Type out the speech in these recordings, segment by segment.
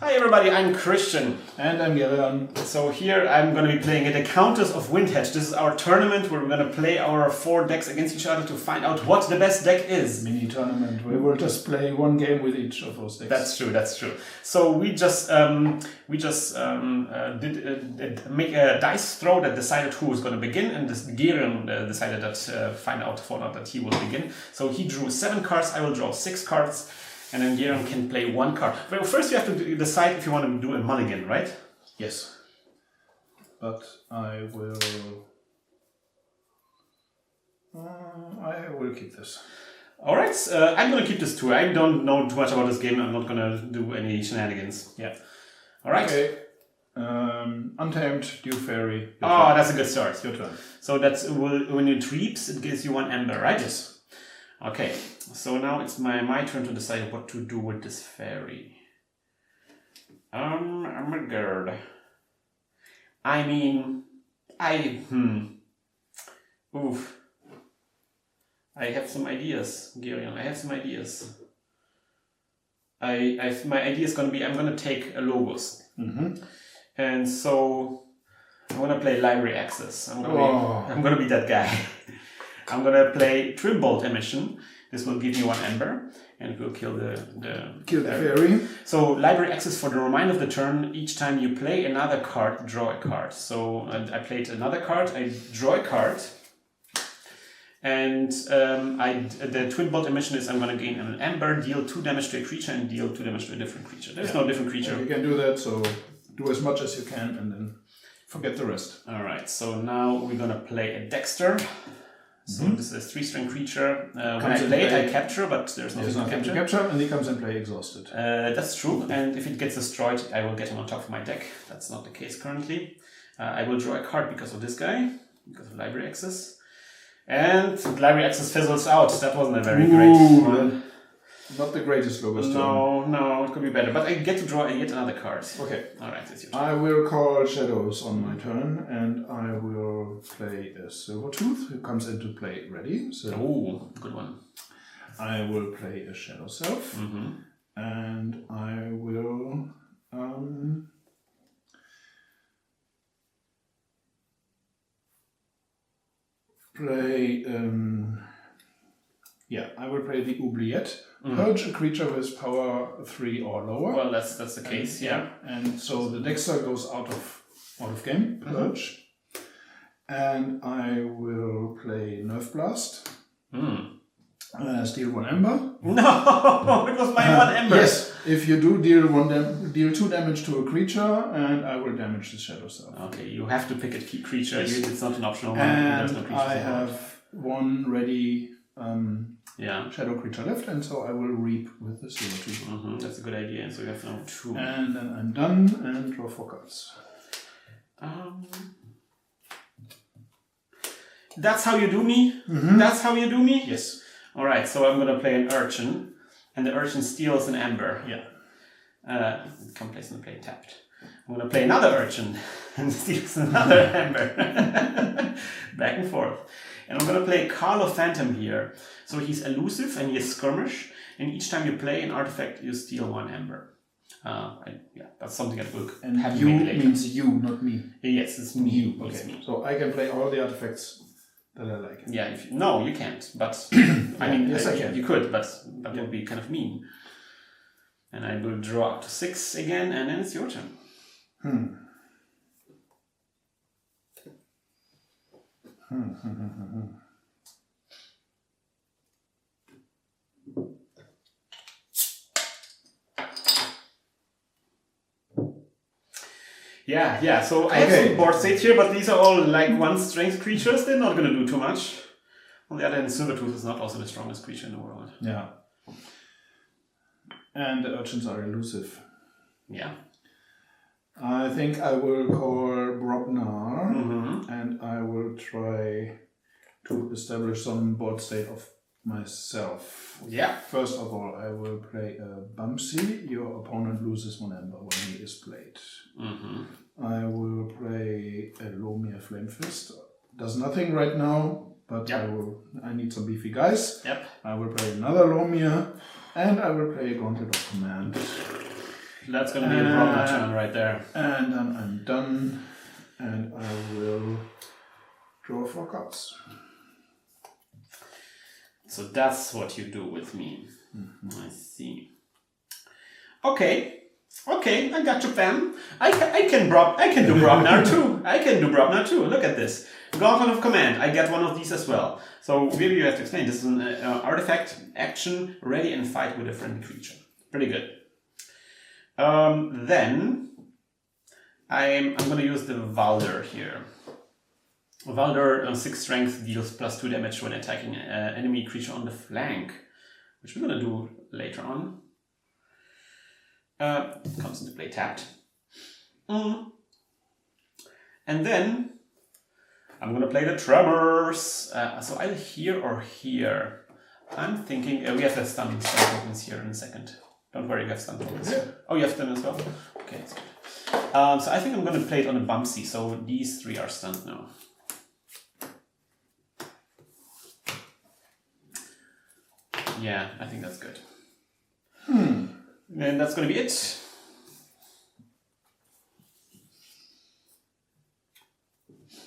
Hi everybody, I'm Christian. And I'm Gerion. So here I'm going to be playing at the Countess of Windhedge. This is our tournament where we're going to play our 4 decks against each other to find out what the best deck is. Mini-tournament. We will just play one game with each of those decks. That's true. So we just make a dice throw that decided who was going to begin, and this Gerion decided that find out for not that he will begin. So he drew 7 cards, I will draw 6 cards. And then Gerion can play 1 card. Well, first you have to decide if you want to do a mulligan, right? Yes. But I will keep this. Alright, I'm going to keep this too. I don't know too much about this game. I'm not going to do any shenanigans. Yeah. Alright. Okay. Untamed, Dew Fairy. Oh, that's a good start. Your turn. So that's when it reaps, it gives you 1 ember, right? Yes. Okay, so now it's my turn to decide what to do with this fairy. I'm a girl. Oof. I have some ideas, Gerion. I have some ideas. My idea is going to be, I'm going to take a Logos. Mm-hmm. And so I'm going to play Library Access. I'm going to be that guy. I'm going to play Trimbolt Emission. This will give me 1 ember and it will kill the fairy. So Library Access for the remainder of the turn. Each time you play another card, draw a card. So I played another card, I draw a card. And the Twinbolt Emission is I'm going to gain an ember, deal 2 damage to a creature and deal 2 damage to a different creature. There's no different creature. You can do that, so do as much as you can and then forget the rest. Alright, so now we're going to play a Dexter. So this is a 3-string creature. When I play it, I capture, but there's nothing to capture. And he comes and play exhausted. That's true, and if it gets destroyed, I will get him on top of my deck. That's not the case currently. I will draw a card because of this guy, because of Library Access. And Library Access fizzles out. That wasn't a very great one. Not the greatest Logos turn. No, it could be better. But I get to draw yet another card. Okay. Alright, it's your turn. I will call Shadows on my turn, and I will play a Silvertooth, who comes into play ready. So good one. I will play a Shadow Self, and I will play I will play the Oubliette. Purge a creature with power 3 or lower. Well, that's the case, yeah. And so the Dexter goes out of game. Purge. And I will play Nerve Blast. Steal 1 ember. No, it was my 1 ember. Yes, if you do deal 2 damage to a creature, and I will damage the Shadow Self. Okay, you have to pick a key creature. Yes. It's not an optional one. And there's no I have 1 ready shadow creature left, and so I will reap with the Silvertooth. That's a good idea. So you have now 2. And then I'm done and draw 4 cards. That's how you do me? That's how you do me? Yes. Alright, so I'm going to play an Urchin, and the Urchin steals an ember. Yeah. Come place and play tapped. I'm going to play another Urchin, and steals another ember. Back and forth. And I'm going to play Carlo Phantom here. So he's elusive and he is skirmish, and each time you play an artifact, you steal 1 ember. That's something that will happen you maybe later. Means you, not me. Yes, it's me. You, okay. It's me. So I can play all the artifacts that I like. Yeah, no, you can't. But yes, I can. You could, but that would be kind of mean. And I will draw up to 6 again, and then it's your turn. Yeah. So I have some board states here, but these are all like 1-strength creatures. They're not going to do too much. On the other hand, Silvertooth is not also the strongest creature in the world. Yeah. And the Urchins are elusive. Yeah. I think I will call Brobnar, and I will try to establish some board state of myself. Yeah. First of all, I will play a Bumsy. Your opponent loses 1 ember when he is played. I will play a Lomir Flamefist. Does nothing right now, but I need some beefy guys. Yep. I will play another Lomir, and I will play a Gauntlet of Command. That's going to be a Brobnar turn right there. And then I'm done. And I will draw 4 cards. So that's what you do with me. I see. Okay, I got you, fam. I can do Brobnar too. I can do Brobnar too. Look at this. Gauntlet of Command. I get one of these as well. So maybe you have to explain. This is an artifact, action, ready and fight with a friendly creature. Pretty good. Then I'm going to use the Valder here. Valder 6 strength deals +2 damage when attacking an enemy creature on the flank, which we're going to do later on. Comes into play tapped. And then I'm going to play the Tremors. So either here or here. I'm thinking we have stun tokens here in a second. Don't worry, you have stun tokens here. Oh, you have stun as well? Okay, that's good. So I think I'm going to play it on a Bumpsy. So these 3 are stunned now. Yeah, I think that's good. And that's going to be it.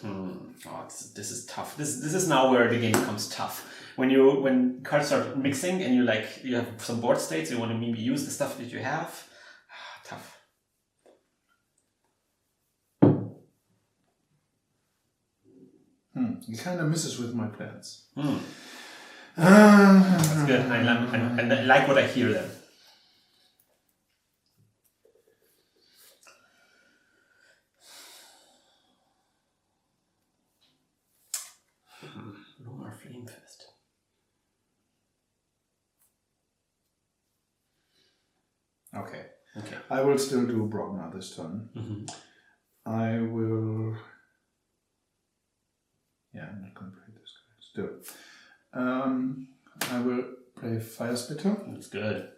Oh, this is tough. This is now where the game becomes tough. When cards start mixing and you have some board states, you want to maybe use the stuff that you have. Tough. He kind of messes with my plans. That's good. I like what I hear there. Lunar Flame Fest. Okay. I will still do Brobnar this turn. I will... Yeah, I'm not going to play this guy. Still. I will play Fire Spitter. That's good.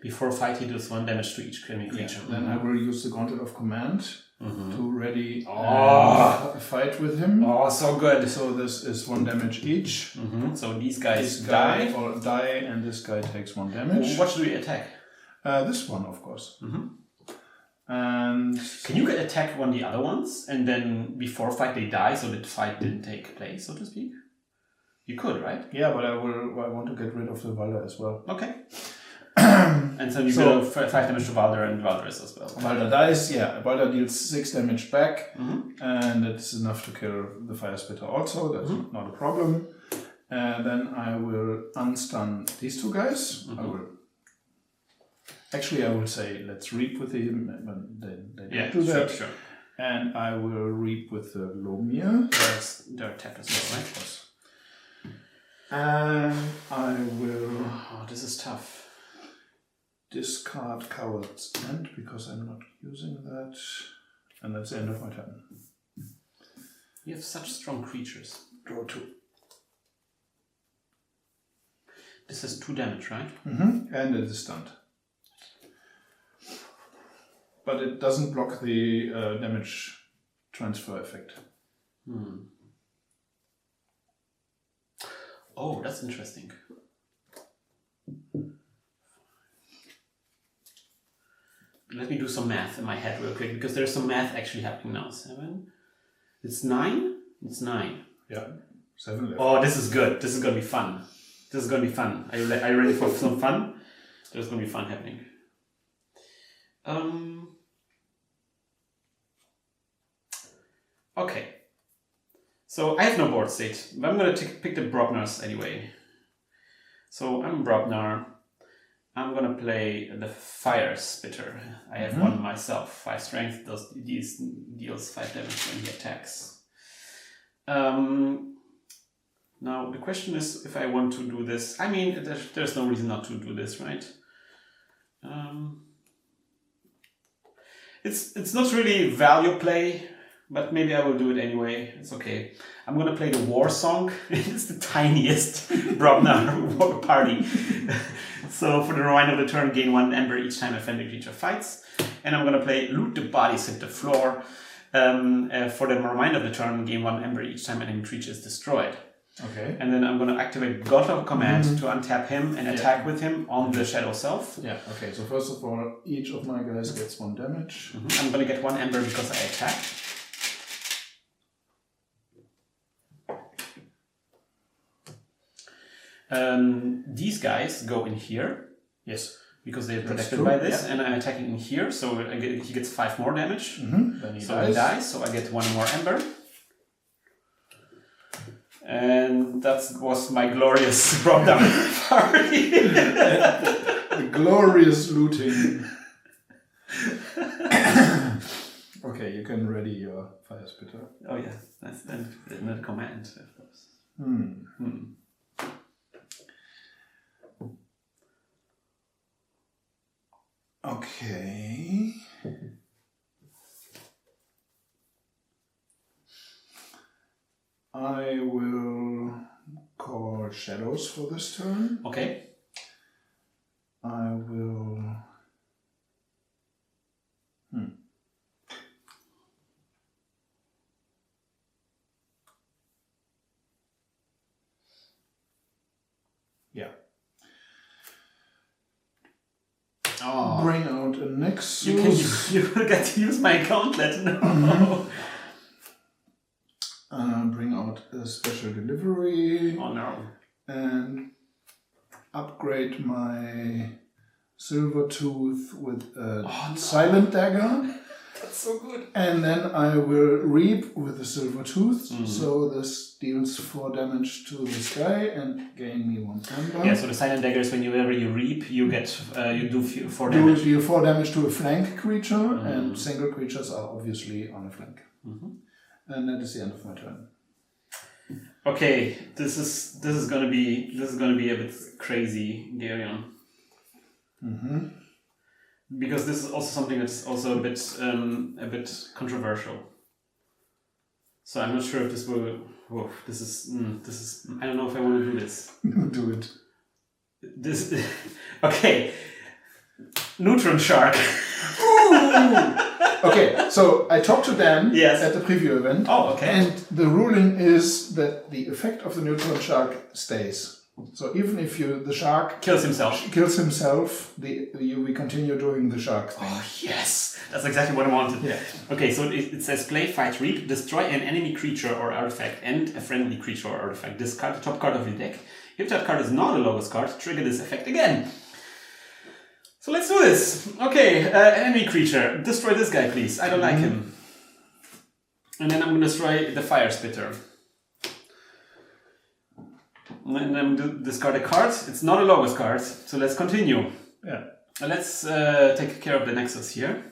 Before fight, he does 1 damage to each enemy creature. Then I will use the Gauntlet of Command to ready fight with him. Oh, so good. So this is 1 damage each. So these guys die. And this guy takes 1 damage. What should we attack? This one, of course. And can you attack one of the other ones and then before fight they die, so that fight didn't take place, so to speak? You could, right? Yeah, but I want to get rid of the Valder as well. Okay. And so you go 5 damage to Valder and Valder is as well. Valder dies, yeah. Valder deals 6 damage back, and it's enough to kill the Fire Spitter also. That's not a problem. And then I will unstun these 2 guys. I will say let's reap with him, and then they don't do that. Sure. And I will reap with the Lomir. They're tapped as well, right? And I will... Oh, this is tough. Discard Coward's End, because I'm not using that. And that's the end of my turn. You have such strong creatures. Draw 2. This is 2 damage, right? And it is stunned. But it doesn't block the damage transfer effect. Oh, that's interesting. Let me do some math in my head real quick, because there's some math actually happening now. 7. It's 9? It's 9. Yeah. 7 left. Oh, this is good. This is going to be fun. Are you ready for some fun? There's going to be fun happening. Okay. So I have no board state, but I'm going to pick the Brobnars anyway. So I'm Brobnar. I'm going to play the Fire Spitter. I have one myself. 5 strength deals 5 damage when he attacks. Now the question is if I want to do this. I mean, there's no reason not to do this, right? It's not really value play, but maybe I will do it anyway. It's okay. I'm going to play the War Song. It's the tiniest Brobnar party. So for the remainder of the turn, gain 1 ember each time a friendly creature fights. And I'm going to play Loot the Bodies, Hit the Floor. For the remainder of the turn, gain 1 ember each time an enemy creature is destroyed. Okay. And then I'm going to activate Gauntlet of Command to untap him and attack with him on the Shadow Self. Yeah, okay, so first of all, each of my guys gets 1 damage. I'm going to get 1 Ember because I attack. These guys go in here. Yes. Because they're protected by this, and I'm attacking in here, so he gets 5 more damage. Then he dies, so I get 1 more Ember. And that was my glorious drop down party. the glorious looting. Okay, you can ready your Fire Spitter. Oh yeah, that's then the command, of course. Okay. I will call Shadows for this turn. Okay. I will... Yeah. Oh. Bring out a Nexus. You will get to use my gauntlet. No. Bring out a Special Delivery. Oh no. And upgrade my Silver Tooth with a Silent Dagger. That's so good. And then I will Reap with the Silver Tooth. So this deals 4 damage to this guy and gain me 1 Ember. Yeah, so the Silent Dagger is whenever you reap, you get you do 4 damage. You deal 4 damage to a flank creature, and single creatures are obviously on a flank. And that is the end of my turn. Okay, this is gonna be a bit crazy, Garion. Because this is also something that's also a bit controversial. So I'm not sure if this will. Oh, this is. I don't know if I want to do this. Do it. This. Okay. Neutron Shark. Okay, so I talked to Dan at the preview event. Oh, okay. And the ruling is that the effect of the Neutron Shark stays. So even if the shark kills himself, we continue doing the shark thing. Oh yes, that's exactly what I wanted. Yeah. Okay, so it says play, fight, reap, destroy an enemy creature or artifact and a friendly creature or artifact. Discard the top card of your deck. If that card is not a Logos card, trigger this effect again. So let's do this. Okay, enemy creature, destroy this guy, please. I don't like him. And then I'm going to destroy the Fire Spitter. And then discard a card. It's not a Logos card, so let's continue. Yeah. Let's take care of the Nexus here.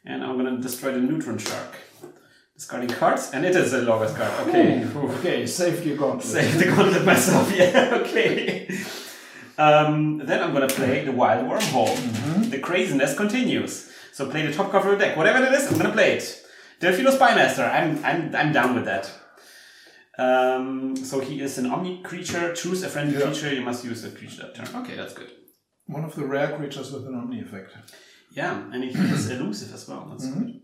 And I'm going to destroy the Neutron Shark. Discarding cards, and it is a Logos card. Okay. Okay, saved your gauntlet. Saved the gauntlet myself, yeah, okay. Then I'm going to play the Wild Wormhole. The craziness continues. So play the top card of the deck. Whatever it is, I'm going to play it. Delphino Spymaster, I'm down with that. So he is an Omni creature. Choose a friendly creature. You must use a creature that turn. Okay, that's good. One of the rare creatures with an Omni effect. Yeah, and he is elusive as well. That's good.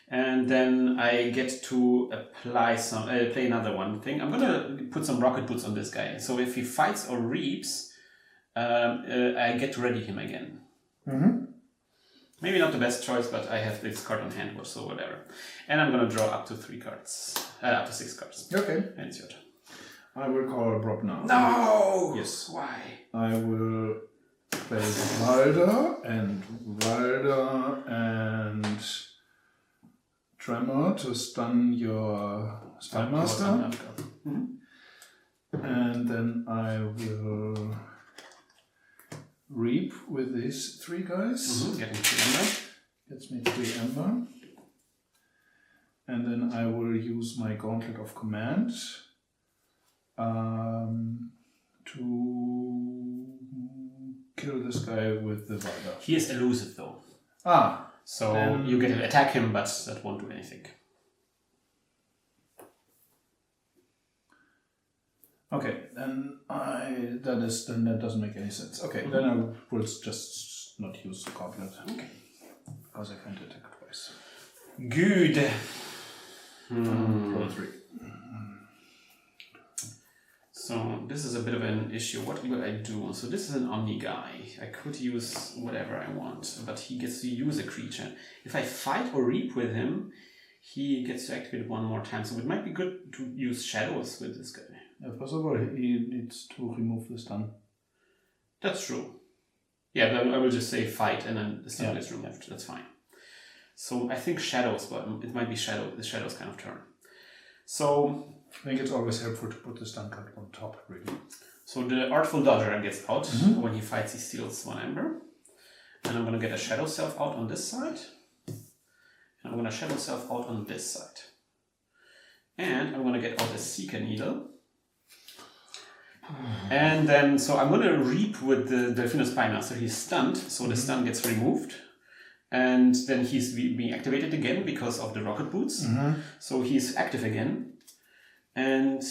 And then I get to apply play another one thing. I'm gonna put some rocket boots on this guy. So if he fights or reaps, I get to ready him again. Maybe not the best choice, but I have this card on hand, so whatever. And I'm gonna draw up to 3 cards, up to 6 cards. Okay. And it's your turn. I will call a Brock now. No. Yes. Why? I will play Valda and Tremor to stun your Spymaster. And then I will Reap with these 3 guys. Getting 3 Ember. Gets me 3 Ember. And then I will use my Gauntlet of Command to kill this guy with the Valda. He is elusive though. So you get to attack him, but that won't do anything. Okay, then that doesn't make any sense. Okay, then I will just not use the gauntlet. Okay. Because I can't attack twice. Good. Roll 3. this is a bit of an issue. What will I do? So this is an Omni guy. I could use whatever I want, but he gets to use a creature. If I fight or reap with him, he gets to activate it one more time. So it might be good to use shadows with this guy. First of all, he needs to remove the stun. That's true. Yeah, but I will just say fight and then the stun gets removed. That's fine. So I think shadows, but it might be the shadows kind of turn. So I think it's always helpful to put the stun card on top, really. So the Artful Dodger gets out. When he fights, he steals 1 ember. And I'm going to get a Shadow Self out on this side. And I'm going to Shadow Self out on this side. And I'm going to get out a Seeker Needle. And then, so I'm going to reap with the Delphino Spymaster. He's stunned, so the stun gets removed. And then he's being activated again because of the rocket boots. So he's active again. And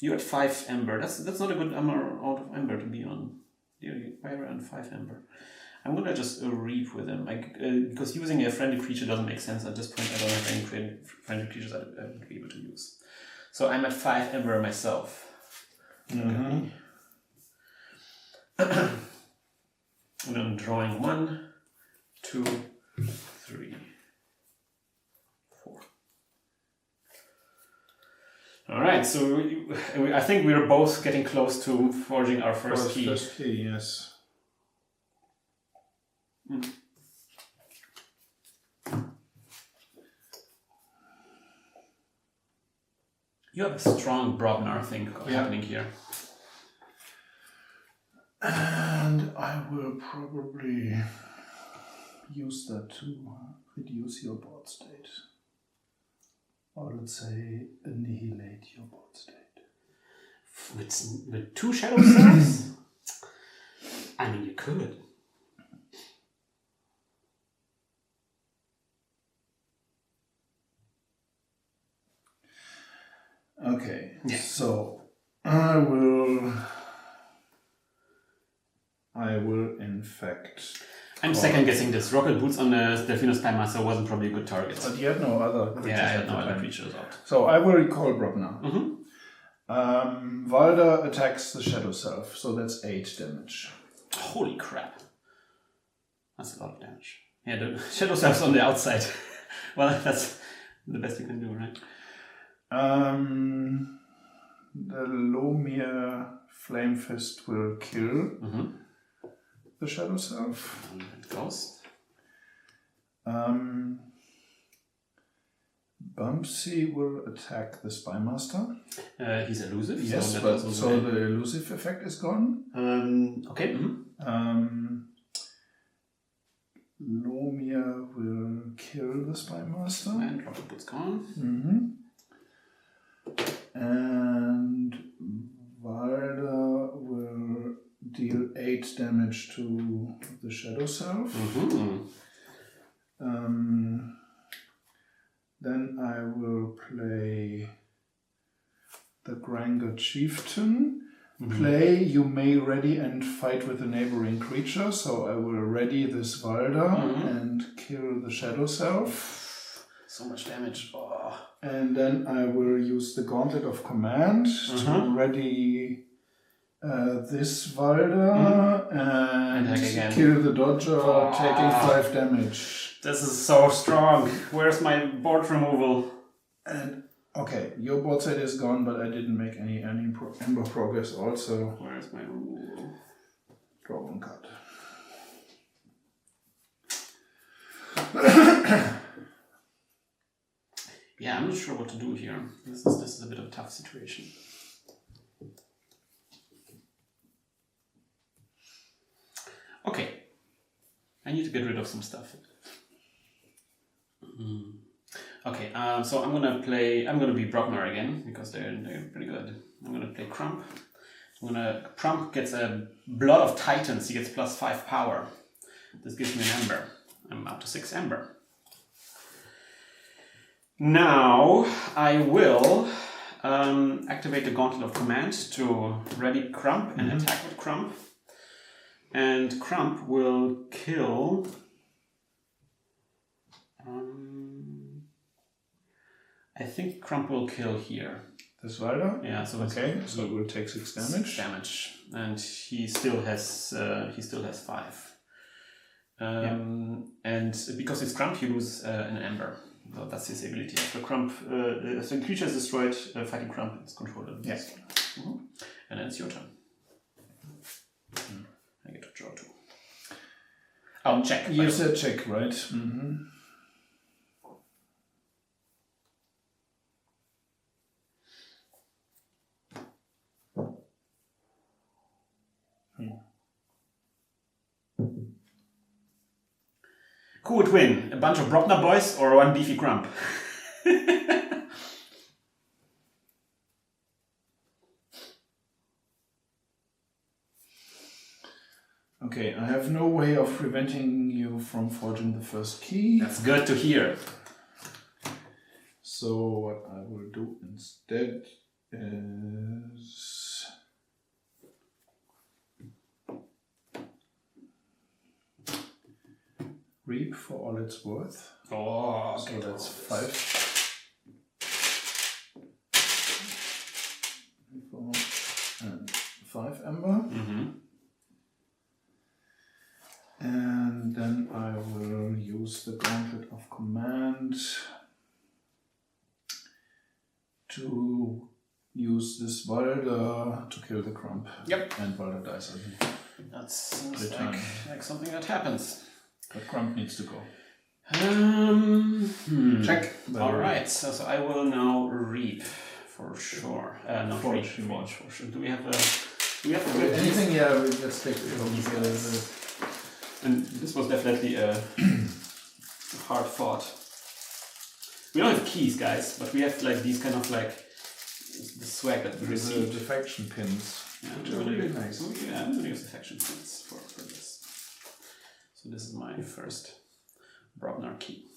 you're at 5 ember. That's not a good amount of ember to be on. Why around 5 ember? I'm gonna just reap with him, because using a friendly creature doesn't make sense at this point. I don't have any friendly creatures I would be able to use. So I'm at 5 ember myself. And I'm drawing 1, 2, 3, 4. All right, so I think we're both getting close to forging our first key. First key, yes. You have a strong Brognar thing happening here. And I will probably use that to reduce your board state. Or let's say annihilate your board state. With 2 Shadow Selves? I mean, you could. Okay, yeah. So I will in fact... I'm second guessing this. Rocket Boots on the Delphino Spymaster wasn't probably a good target. But you had no other creatures. Yeah, I had no other creatures out. So I will recall Brognar. Valda attacks the Shadow Self, so that's 8 damage. Holy crap. That's a lot of damage. Yeah, the Shadow Self's on the outside. Well, that's the best you can do, right? The Lomir Flame Fist will kill the Shadow Self. It goes. Bumpsy will attack the Spymaster. He's elusive. Yes, so the elusive effect is gone. Okay. Lomir will kill the Spymaster. And Rocket Boots gone. And Valda will deal 8 damage to the Shadow Self. Then I will play the Granger Chieftain. Play, you may ready and fight with a neighboring creature. So I will ready this Valda and kill the Shadow Self. So much damage. Oh. And then I will use the Gauntlet of Command to ready this Valda and kill the Dodger, taking 5 damage. This is so strong. Where's my board removal? And okay, your board set is gone, but I didn't make any ember progress also. Where's my removal? Draw 1 card. Yeah, I'm not sure what to do here. This is a bit of a tough situation. Okay, I need to get rid of some stuff. Okay, so I'm gonna be Brognar again because they're pretty good. I'm gonna play Crump. Crump gets a Blood of Titans. He gets +5 power. This gives me an ember. I'm up to 6 ember. Now I will activate the Gauntlet of Command to ready Crump and attack with Crump. And Crump will kill... I think Crump will kill here. This rider? Yeah, so okay, so it will take 6 damage. 6 damage. And he still has 5. And because it's Crump, you lose an Ember. So that's his ability. After Crump, if the creature is destroyed, fighting Crump, it's controller. Yeah. And then it's your turn. I get to draw 2. Oh, check. You said check, right? Mm-hmm. Who would win? A bunch of Brobner boys or one beefy Crump? Okay, I have no way of preventing you from forging the first key. That's good to hear. So what I will do instead is reap for all it's worth. Oh, okay. So that's 5. 4 and 5 Ember. Mm-hmm. And then I will use the Gauntlet of Command to use this Walder to kill the Crump. Yep. And Walder dies. That seems like something that happens. But Crump needs to go. Check. Alright, so I will now reap for sure. No, forge for sure. Do we have a good anything? Yeah, let's take it. And this was definitely a hard fought. We don't have keys, guys, but we have like these kind of like the swag that we received. The defection pins. Yeah, which are really nice. Yeah, I'm gonna use defection pins for this. So this is my first Brobner key.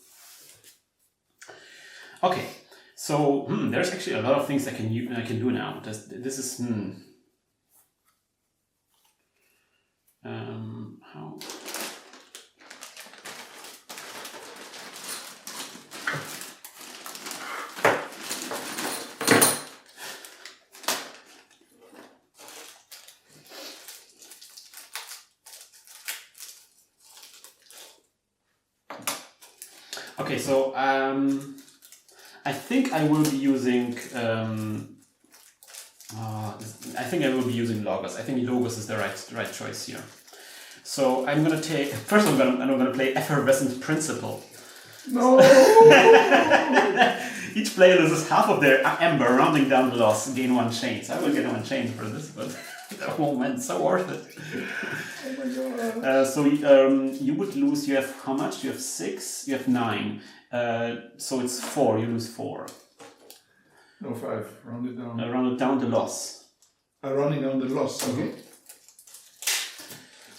Okay, so there's actually a lot of things I can do now. This is how. Okay, so I think I will be using Logos. I think Logos is the right choice here. So I'm gonna take first. I'm gonna play Effervescent Principle. No. Each player loses half of their Ember, rounding down the loss, gain 1 chain. So I will get 1 chain for this, but oh man, so worth it. Oh my god. So you would lose. You have how much? You have 6. You have 9. So it's 4. You lose 4. No, 5. Round it down. Round down the loss. Rounding down the loss. Okay.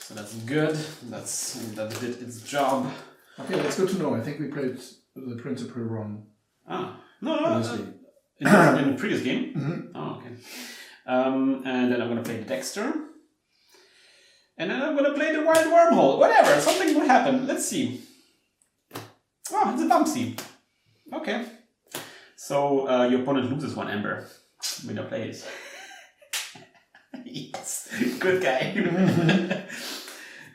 So that's good. That did its job. Okay, that's good to know. I think we played the principle wrong. Ah, no. In the previous game. Mm-hmm. Oh, okay. And then I'm gonna play the Dexter. And then I'm gonna play the Wild Wormhole. Whatever, something will happen. Let's see. Oh, it's a Bumpsy. Okay. So your opponent loses 1 Ember. Winner plays. Yes, good guy.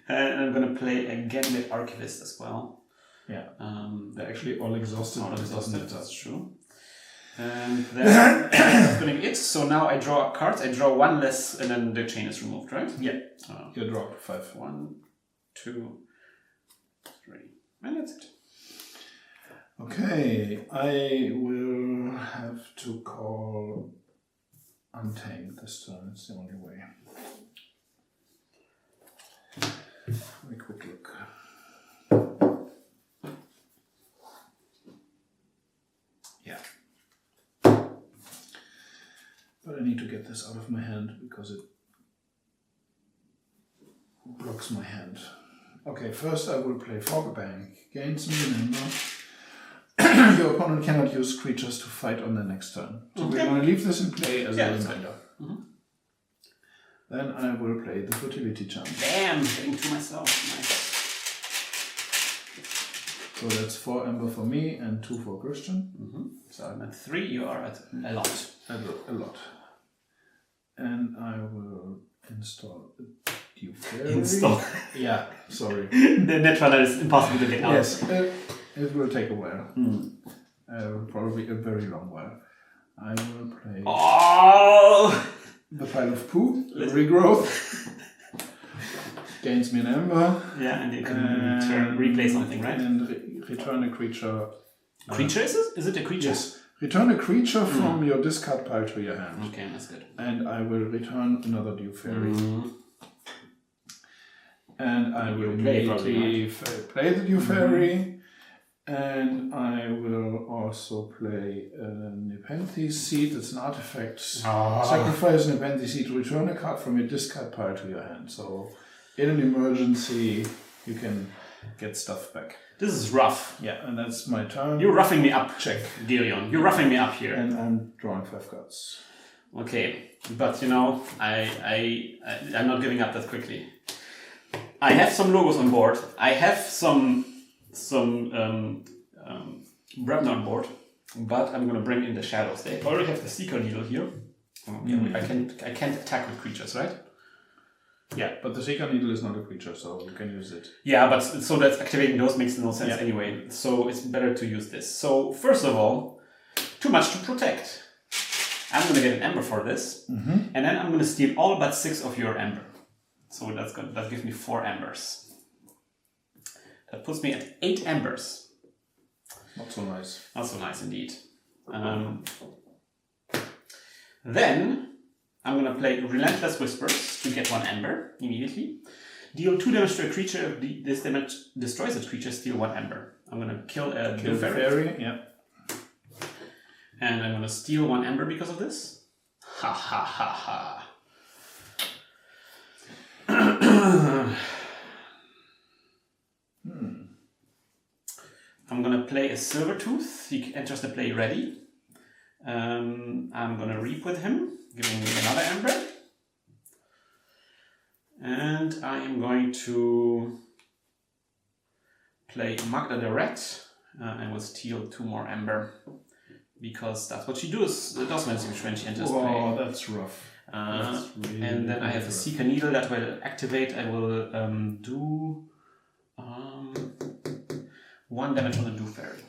And I'm gonna play again with Archivist as well. Yeah. They're actually all exhausted. That's true. And then that's gonna be it. So now I draw cards. I draw 1 less, and then the chain is removed, right? Yeah. You draw 5. 1, 2, 3, and that's it. Okay, I will have to call Untamed this turn. It's the only way. Very quick look. Yeah. But I need to get this out of my hand because it blocks my hand. Okay, first I will play Fogbank. Gains me an Ember. Your opponent cannot use creatures to fight on the next turn. So we're going to leave this in play as a reminder. Mm-hmm. Then I will play the Fertility Charm. Damn, getting to myself. Nice. So that's 4 Ember for me and 2 for Christian. Mm-hmm. So I'm at 3, you are at a lot. a lot. And I will install a Dew Fairy. Install. Yeah, sorry. The Netrunner is impossible to get out. Yes, it will take a while. Probably a very long while. I will play the pile of poo, regrowth. Gains me an ember. Yeah, and you can replay something, right? And return a creature. Creature is it? Is it a creature? Yes. Return a creature from your discard pile to your hand. Okay, that's good. And I will return another Dew Fairy. And I will immediately play the Dew Fairy. And I will also play a Nepenthe Seed. It's an artifact. Sacrifice a Nepenthe Seed to return a card from your discard pile to your hand. So, in an emergency, you can get stuff back. This is rough. Yeah, and that's my turn. You're roughing me up. Check. Delion. You're roughing me up here. And I'm drawing 5 cards. Okay, but you know, I'm not giving up that quickly. I have some logos on board. I have some Bremner on board, but I'm gonna bring in the shadows. They already have the Seeker Needle here. I can't attack with creatures, right? Yeah, but the Seeker Needle is not a creature, so you can use it. Yeah, but so that's activating those makes no sense anyway. So it's better to use this. So first of all, too much to protect. I'm gonna get an ember for this, and then I'm gonna steal all but 6 of your ember. So that's good. That gives me 4 embers. That puts me at 8 embers. Not so nice. Not so nice indeed. Then I'm going to play Relentless Whispers to get 1 ember immediately. Deal 2 damage to a creature. If this damage destroys that creature, steal 1 ember. I'm going to kill a fairy. Yeah. And I'm going to steal 1 ember because of this. Ha ha ha ha. I'm gonna play a Silvertooth. He enters the play ready. I'm gonna reap with him, giving me another ember. And I am going to play Magda the Rat and will steal 2 more ember. Because that's what she does when she enters play. Oh, that's rough. Really and then I have a Seeker Needle that will activate. I will do 1 damage on the Dew Fairy.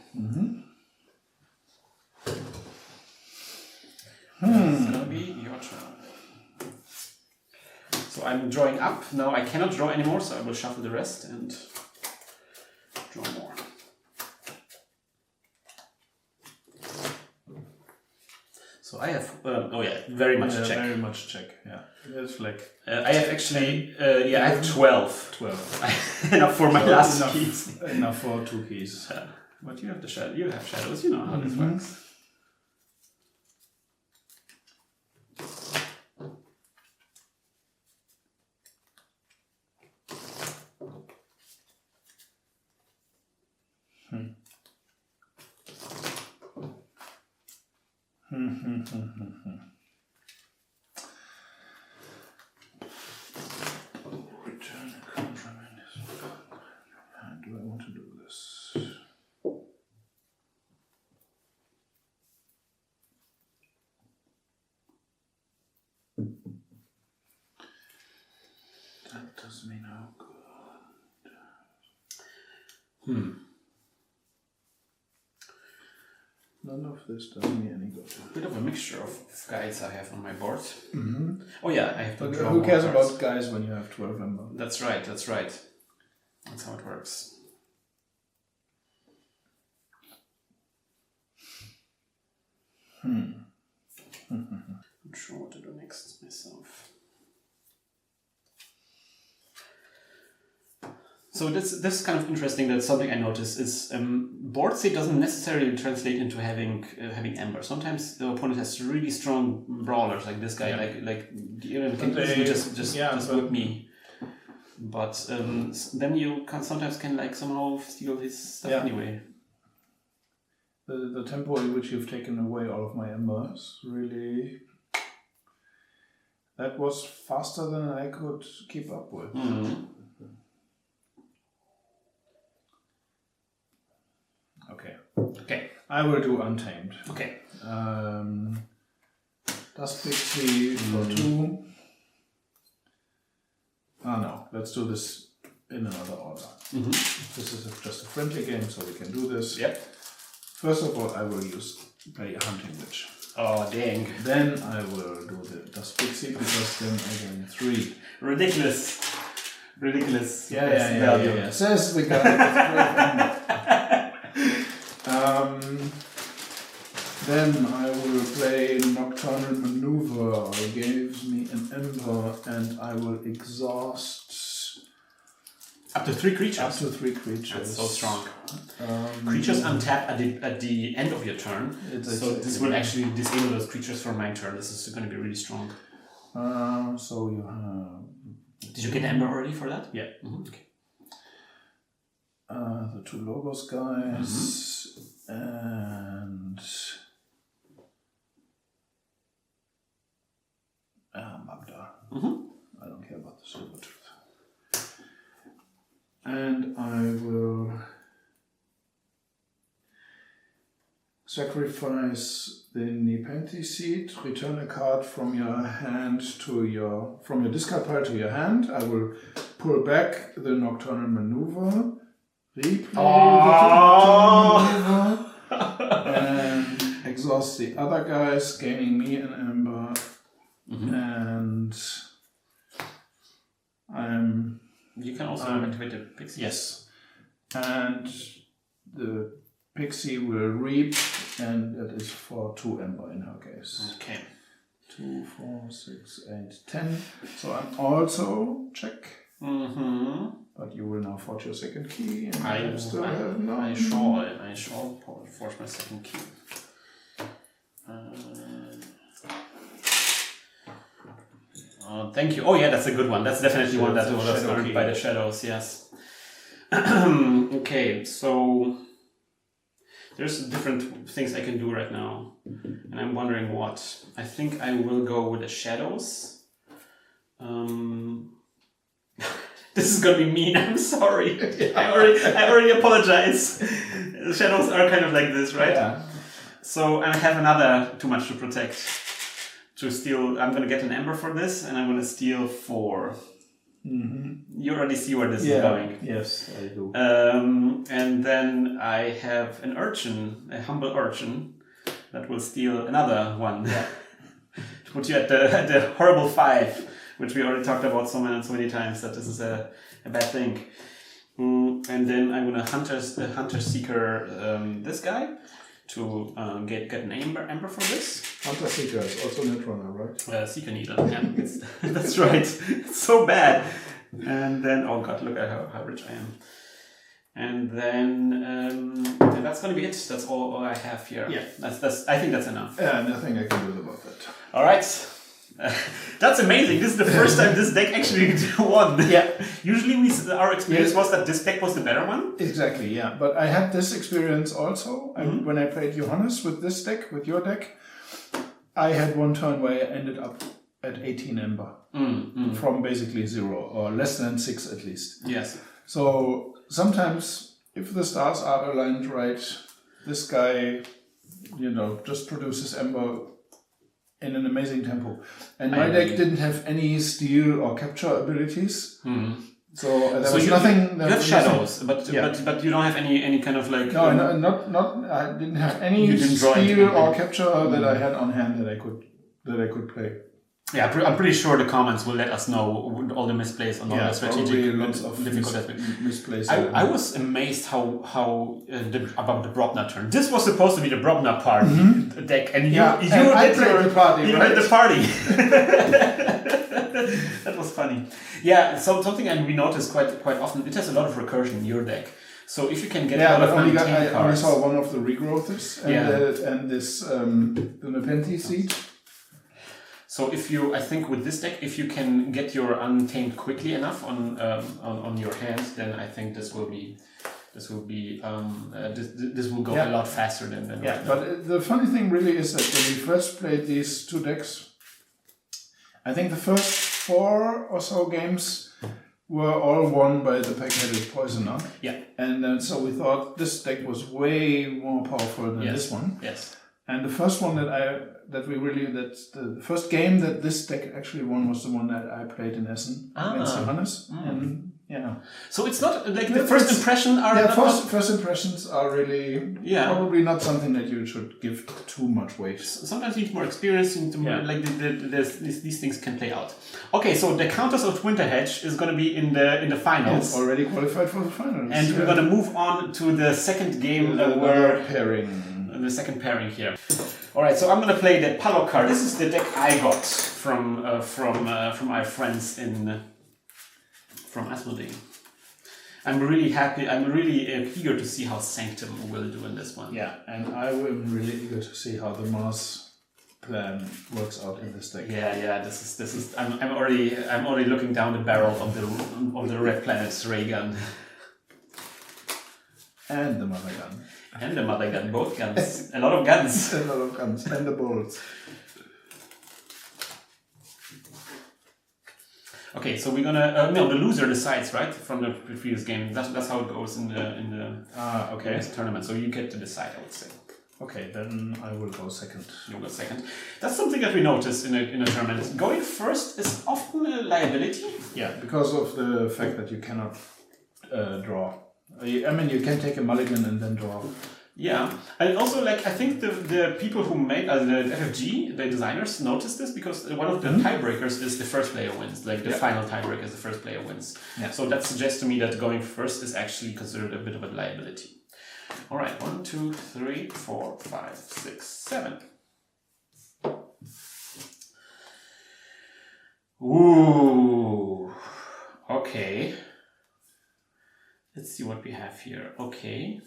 It's gonna be your turn. So I'm drawing up. Now I cannot draw anymore, so I will shuffle the rest and draw more. So I have, very much check. Very much check, yeah. It's like... I have actually, I have 12. 12. Enough for my last keys. Enough for 2 keys. But you have the shadow. You have shadows. You know how this works. Return a card from this. Do I want to do this? That does me no good. None of this does me any good. Bit of a mixture of guides I have on my board. Oh yeah, I have to draw. Who cares about guys when you have 12 ember? That's right. That's how it works. I'm not sure what to do next myself. So this is kind of interesting. That's something I noticed is board state doesn't necessarily translate into having ember. Sometimes the opponent has really strong brawlers like this guy, like Aaron can easily just whip me. But then you sometimes can like somehow steal his stuff anyway. The tempo in which you've taken away all of my embers really. That was faster than I could keep up with. Okay. I will do Untamed. Okay. Das Pixie for 2. No, let's do this in another order. This is just a friendly game, so we can do this. Yep. First of all, I will play a hunting witch. Oh, dang. Then I will do das Pixie, because then I gain 3. Ridiculous. Yeah. Says the guy with then I will play Nocturnal Maneuver. It gives me an ember, and I will exhaust up to 3 creatures. Up to 3 creatures. That's so strong. Creatures untap at the end of your turn. So this will actually disable those creatures for my turn. This is going to be really strong. So you have. Did you get Ember already for that? Yeah. Okay. The 2 Logos guys and Magda. I don't care about the Silver Truth. And I will sacrifice the Nepenthe Seed, return a card from your hand to from your discard pile to your hand. I will pull back the Nocturnal Maneuver, replay the Nocturnal Maneuver, and exhaust the other guys, gaining me an ember. And you can also activate the Pixie. Yes. And the Pixie will reap, and that is for 2 ember in her case. Okay. 2, 4, 6, 8, 10. So I'm also check. But you will now forge your second key. And I still have none. I shall forge my second key. Thank you. Oh yeah, that's a good one. That's definitely one that was earned by the shadows. Yes. Okay, so there's different things I can do right now, and I'm wondering what. I think I will go with the shadows. This is gonna be mean. I'm sorry. I already apologize. The shadows are kind of like this, right? Yeah. So I have another too much to protect. To steal, I'm gonna get an ember for this, and I'm gonna steal 4. You already see where this is going. Yes, I do. And then I have an urchin, a humble urchin, that will steal another one. To put you at the horrible 5, which we already talked about so many times that this is a bad thing. And then I'm gonna hunter seeker this guy to get an ember for this. Hunter Seeker is also Netrunner, right? Seeker Needle, yeah, that's right. It's so bad. And then, oh god, look at how rich I am. And then and that's gonna be it. That's all I have here. Yeah, I think that's enough. Yeah, nothing I can do about that. All right. That's amazing. This is the first time this deck actually won. Yeah. Usually our experience was that this deck was the better one. Exactly, yeah. But I had this experience also. And when I played Johannes with this deck, with your deck, I had one turn where I ended up at 18 ember. From basically 0 or less than 6 at least. Yes. So sometimes if the stars are aligned right, this guy, just produces ember in an amazing tempo. And my deck didn't have any steal or capture abilities. So there was nothing. You have shadows, but you don't have any kind of like. No, not. I didn't have any steal or capture that I had on hand that I could play. Yeah, I'm pretty sure the comments will let us know all the misplays on all the strategic lots of difficult misplays. I was amazed about the Brobna turn. This was supposed to be the Brobna party deck, and I played the party. You played the party. That was funny. Yeah, so something we noticed quite often. It has a lot of recursion in your deck. So if you can get a lot of untamed cards. I only saw one of the regrowths and this the Nepenthe Seed. So I think with this deck, if you can get your untamed quickly enough on your hand, then I think this will go a lot faster than right. But the funny thing really is that when we first played these 2 decks, I think the first 4 or so games were all won by the Pack-Headed Poisoner. Yeah. And so we thought this deck was way more powerful than this one. Yes. And the first one the first game that this deck actually won was the one that I played in Essen against Johannes. And yeah. So it's not like the first impression are first impressions are really probably not something that you should give too much weight. Sometimes you need more experience, you need more, like these things can play out. Okay, so the Countess of Winterhedge is going to be in the finals. It's already qualified for the finals. And we're going to move on to the second game the second pairing here. All right, so I'm going to play the Palo card. This is the deck I got from my friends from Asmodee. I'm really happy. I'm really eager to see how Sanctum will do in this one. Yeah, and I am really eager to see how the Mars plan works out in this deck. Yeah. This is. I'm already looking down the barrel of the Red Planet's ray gun. And the mother gun. And the mother gun, both guns. A lot of guns. A lot of guns. And the bolts. Okay, so we're gonna the loser decides, right, from the previous game. That's how it goes in the tournament. So you get to decide, I would say. Okay, then I will go second. You go second. That's something that we notice in a tournament. Going first is often a liability. Yeah, because of the fact that you cannot draw. I mean, you can take a mulligan and then draw. Yeah, and also I think the people who made the FFG, the designers, noticed this because one of the tiebreakers is the first player wins. Like the final tiebreaker is the first player wins. Yeah. So that suggests to me that going first is actually considered a bit of a liability. All right, 1, 2, 3, 4, 5, 6, 7. Ooh. Okay. Let's see what we have here. Okay.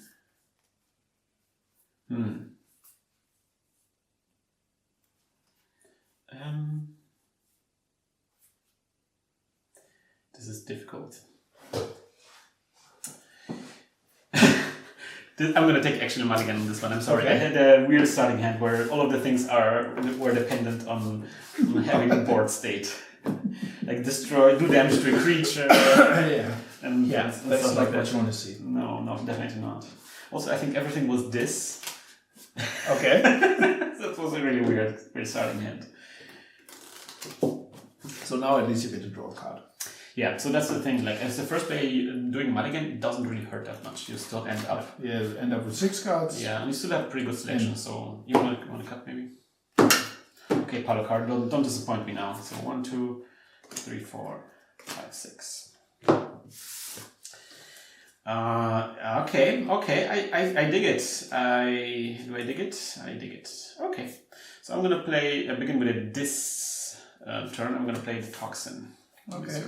This is difficult. I'm going to take actually a mulligan on this one. I'm sorry. Okay. I had a weird starting hand where all of the things were dependent on having a board state. Like do damage to a creature. And that's not what you want to see. No, definitely not. Also, I think everything was this. Okay. That was a really weird starting hand. So now at least you get to draw a card. Yeah, so that's the thing. Like as the first player doing mulligan, it doesn't really hurt that much. You still end up. Yeah, end up with 6 cards. Yeah, and you still have pretty good selection. So you want to cut maybe. Okay, Palo card. Don't disappoint me now. So 1, 2, 3, 4, 5, 6. Okay. I dig it. Do I dig it? I dig it. Okay. So I'm gonna begin with this turn. I'm gonna play the Toxin. Okay.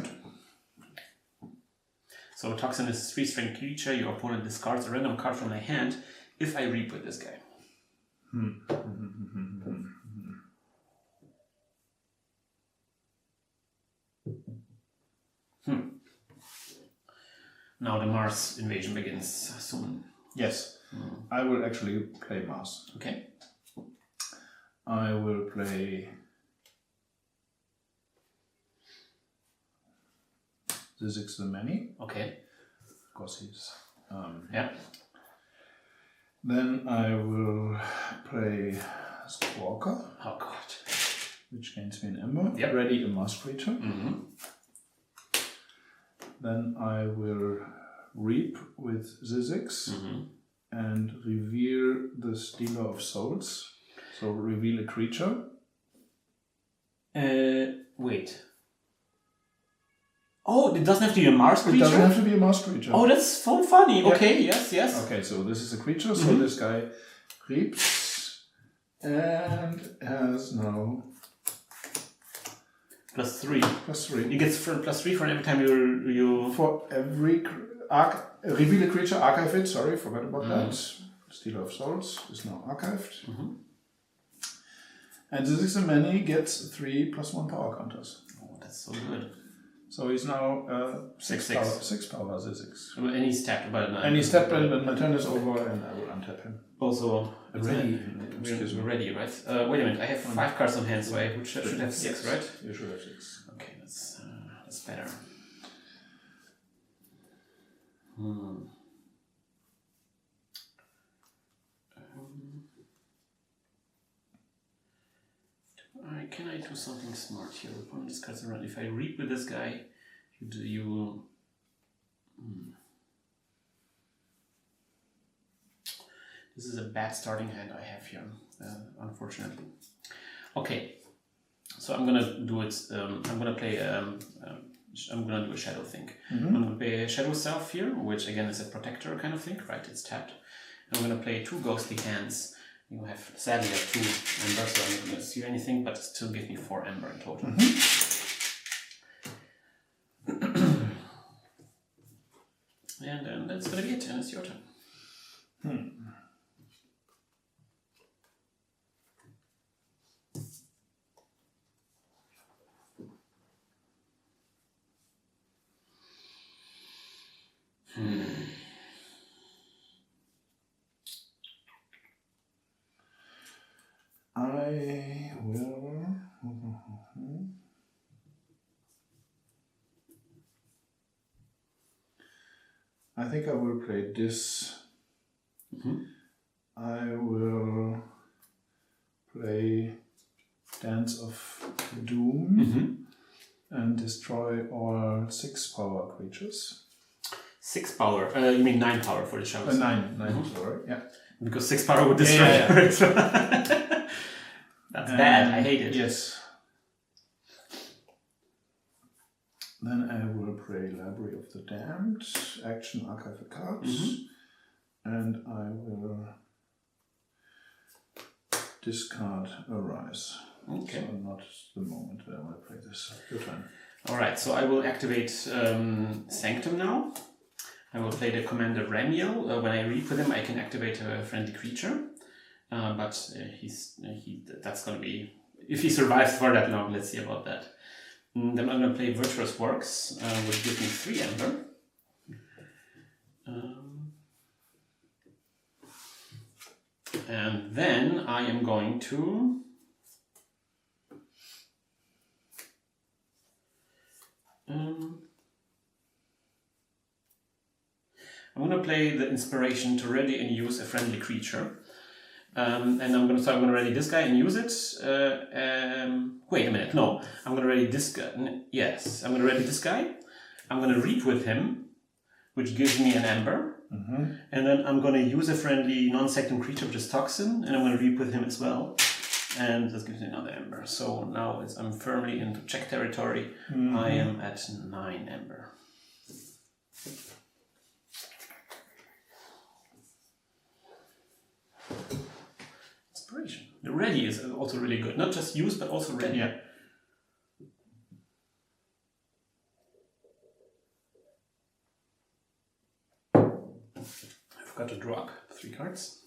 So Toxin is a 3-strength creature. Your opponent discards a random card from their hand if I reap with this guy. Now the Mars invasion begins soon. Yes. I will actually play Mars. Okay. I will play Zizix the Many. Okay. Because he's... yeah. Then I will play Squawker. Oh god. Which gains me an Ember. Yep. Ready a Mars creature. Mm-hmm. Then I will Reap with Zizix and reveal the Stealer of Souls. So reveal a creature. Wait. Oh, it doesn't have to be a Mars creature? It doesn't have to be a Mars creature. Oh, that's so funny. Yeah. Okay, yes. Okay, so this is a creature. So this guy reaps and has now... +3. +3. He gets +3 for every time you... For every... reveal a creature, archive it. Sorry, forgot about that. Stealer of Souls is now archived. And Zizix the Many gets 3+1 power counters. Oh, that's so good. So he's now 6 power Zizix. And he's tapped, but... and he's tapped, and my turn is over, and I will untap him. Also... Ready. We're ready, right? Wait a minute, I have 5 cards on hand, so I should have 6, right? You should have 6. Okay, that's better. can I do something smart here? Opponent discards around. If I reap with this guy, you will. This is a bad starting hand I have here, unfortunately. Okay, so I'm gonna do it. I'm gonna play. I'm gonna do a shadow thing. I'm gonna play a shadow self here, which again is a protector kind of thing, right? It's tapped. And I'm gonna play 2 ghostly hands. You have sadly have 2 embers, so I'm not gonna see anything, but still give me 4 ember in total. And then that's gonna be it, and it's your turn. I will. I think I will play this. I will play Dance of Doom and destroy all 6 power creatures. 6 power? You mean 9 power for the shadow? 9 power, yeah. Because 6 power would destroy it. That's bad, I hate it. Yes. Then I will play Library of the Damned, action archive a card, and I will discard Arise. Okay. So not the moment that I want to play this. Your turn. Alright, so I will activate Sanctum now. I will play the commander Ramiel. When I reap with him, I can activate a friendly creature. But that's going to be... If he survives for that long, let's see about that. Then I'm going to play Virtuous Works, which gives me 3 ember. And then I am going to... I'm going to play the inspiration to ready and use a friendly creature. And I'm going to ready this guy and use it. Wait a minute, no. I'm going to ready this guy. Yes, I'm going to ready this guy. I'm going to reap with him, which gives me an ember. And then I'm going to use a friendly non-sanctum creature, which is Toxin, and I'm going to reap with him as well. And this gives me another ember. So now I'm firmly into check territory. I am at 9 ember. Inspiration. The ready is also really good. Not just use, but also ready. Yeah. I forgot to draw up 3 cards.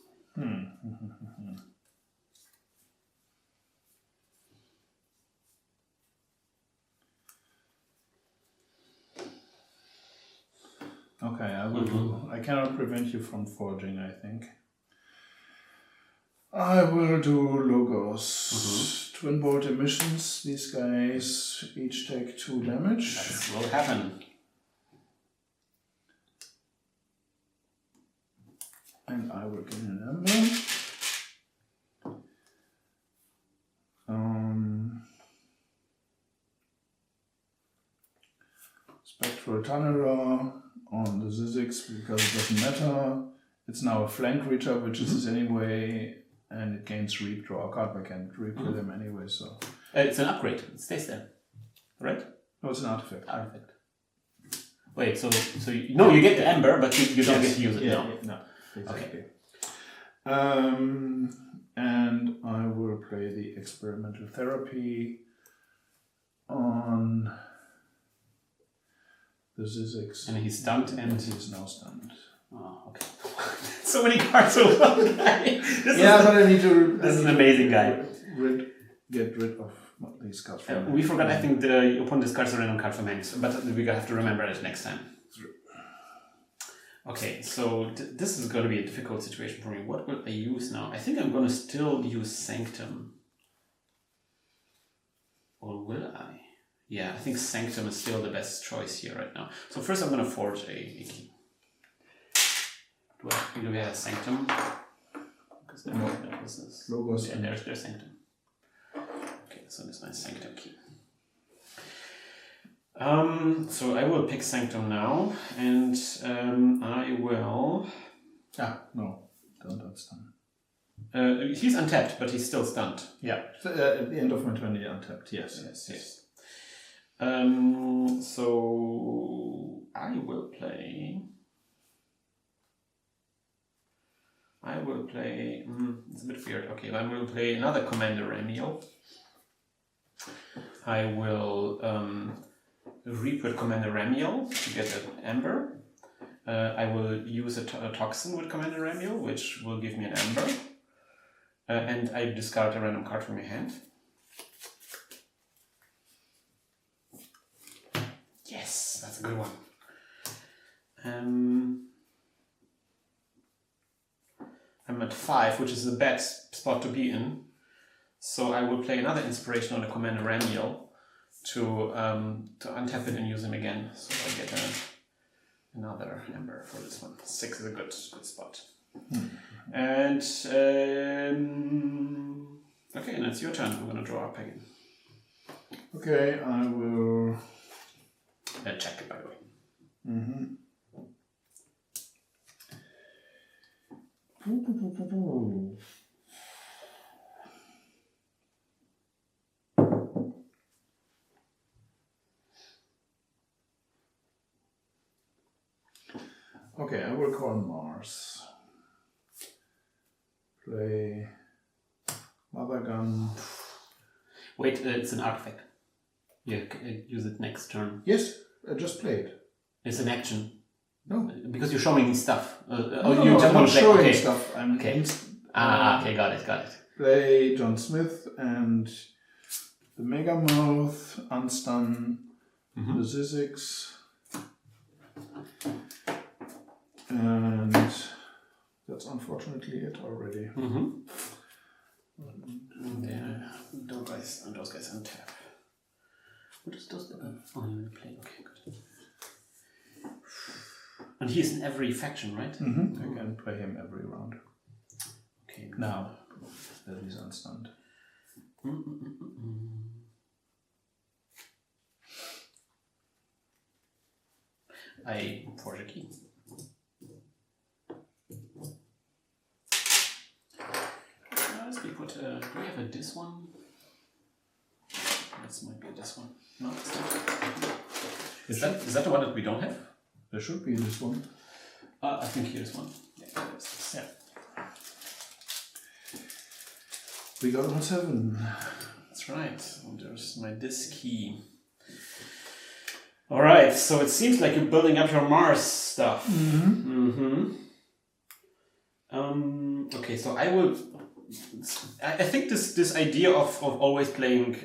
Okay, I will do. I cannot prevent you from forging, I think. I will do Logos. Twin Bolt emissions. These guys each take 2 damage. That will happen. And I will gain an ember. Spectral Tunneler on the Zizix because it doesn't matter. It's now a flank creature, which is anyway, and it gains reap, draw a card. I can't reap with him anyway, so. It's an upgrade. It stays there, right? No, it's an artifact. Artifact. Wait, so you get the ember, but you don't get to use it now. No, exactly. Okay. And I will play the experimental therapy on the Zizix. And he's stunned, and he's now stunned. Oh, okay. So many cards for one guy. But I need to. This is an amazing guy. Get rid of these cards. We forgot. I think the opponent discards a random card from hand, but we have to remember it next time. Okay, so this is going to be a difficult situation for me. What will I use now? I think I'm going to still use Sanctum. Or will I? Yeah, I think Sanctum is still the best choice here right now. So first I'm going to forge a key. Do we have Sanctum? Because no business. Logos. And there's Sanctum. Okay, so this is my Sanctum key. So I will pick Sanctum now, and I will... No, don't stun. He's untapped, but he's still stunned. Yeah, at the end of my 20 untapped, yes. Yes. So I will play... it's a bit weird. Okay, I will play another Commander Ramiel. I will re-put Commander Ramiel to get an Ember. I will use a Toxin with Commander Ramiel, which will give me an Ember. And I discard a random card from your hand. Yes, that's a good one. I'm at 5, which is a bad spot to be in. So I will play another Inspiration on the Commander Ramiel to untap it and use him again. So I get another Ember for this one. 6 is a good spot. And okay, and it's your turn. I'm gonna draw up again. Okay, I will Check it, by the way. Okay, I will call Mars. Play Mother Gun. Wait, it's an artifact. Yeah, use it next turn. Yes, I just played. It's an action. No. Because you're showing me stuff. I'm not showing stuff. I'm okay, got it. Play John Smith and the Megamouth, unstun the Zizix. And that's unfortunately it already. Those guys untap. What is those? Oh, you play. Okay, good. And he's in every faction, right? I can play him every round. Okay. Now that he's unstunned. I forge a key. Do we have a this one? This might be a this one. No, it's not. Is that the one that we don't have? There should be this one. I think here's one. Yeah. We got on 7. That's right. And there's my disc key. Alright, so it seems like you're building up your Mars stuff. Okay, so I think this idea of always playing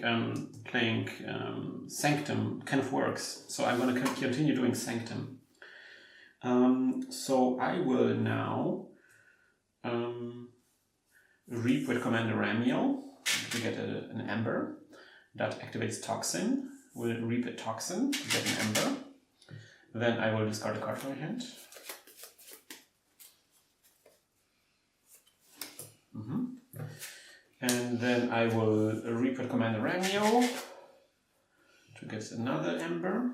Sanctum kind of works. So I'm going to continue doing Sanctum. So I will now reap with Commander Ramiel to get an Ember. That activates Toxin. We'll reap a Toxin to get an Ember. Then I will discard a card from my hand. And then I will reap with Commander Ramiel to get another Ember.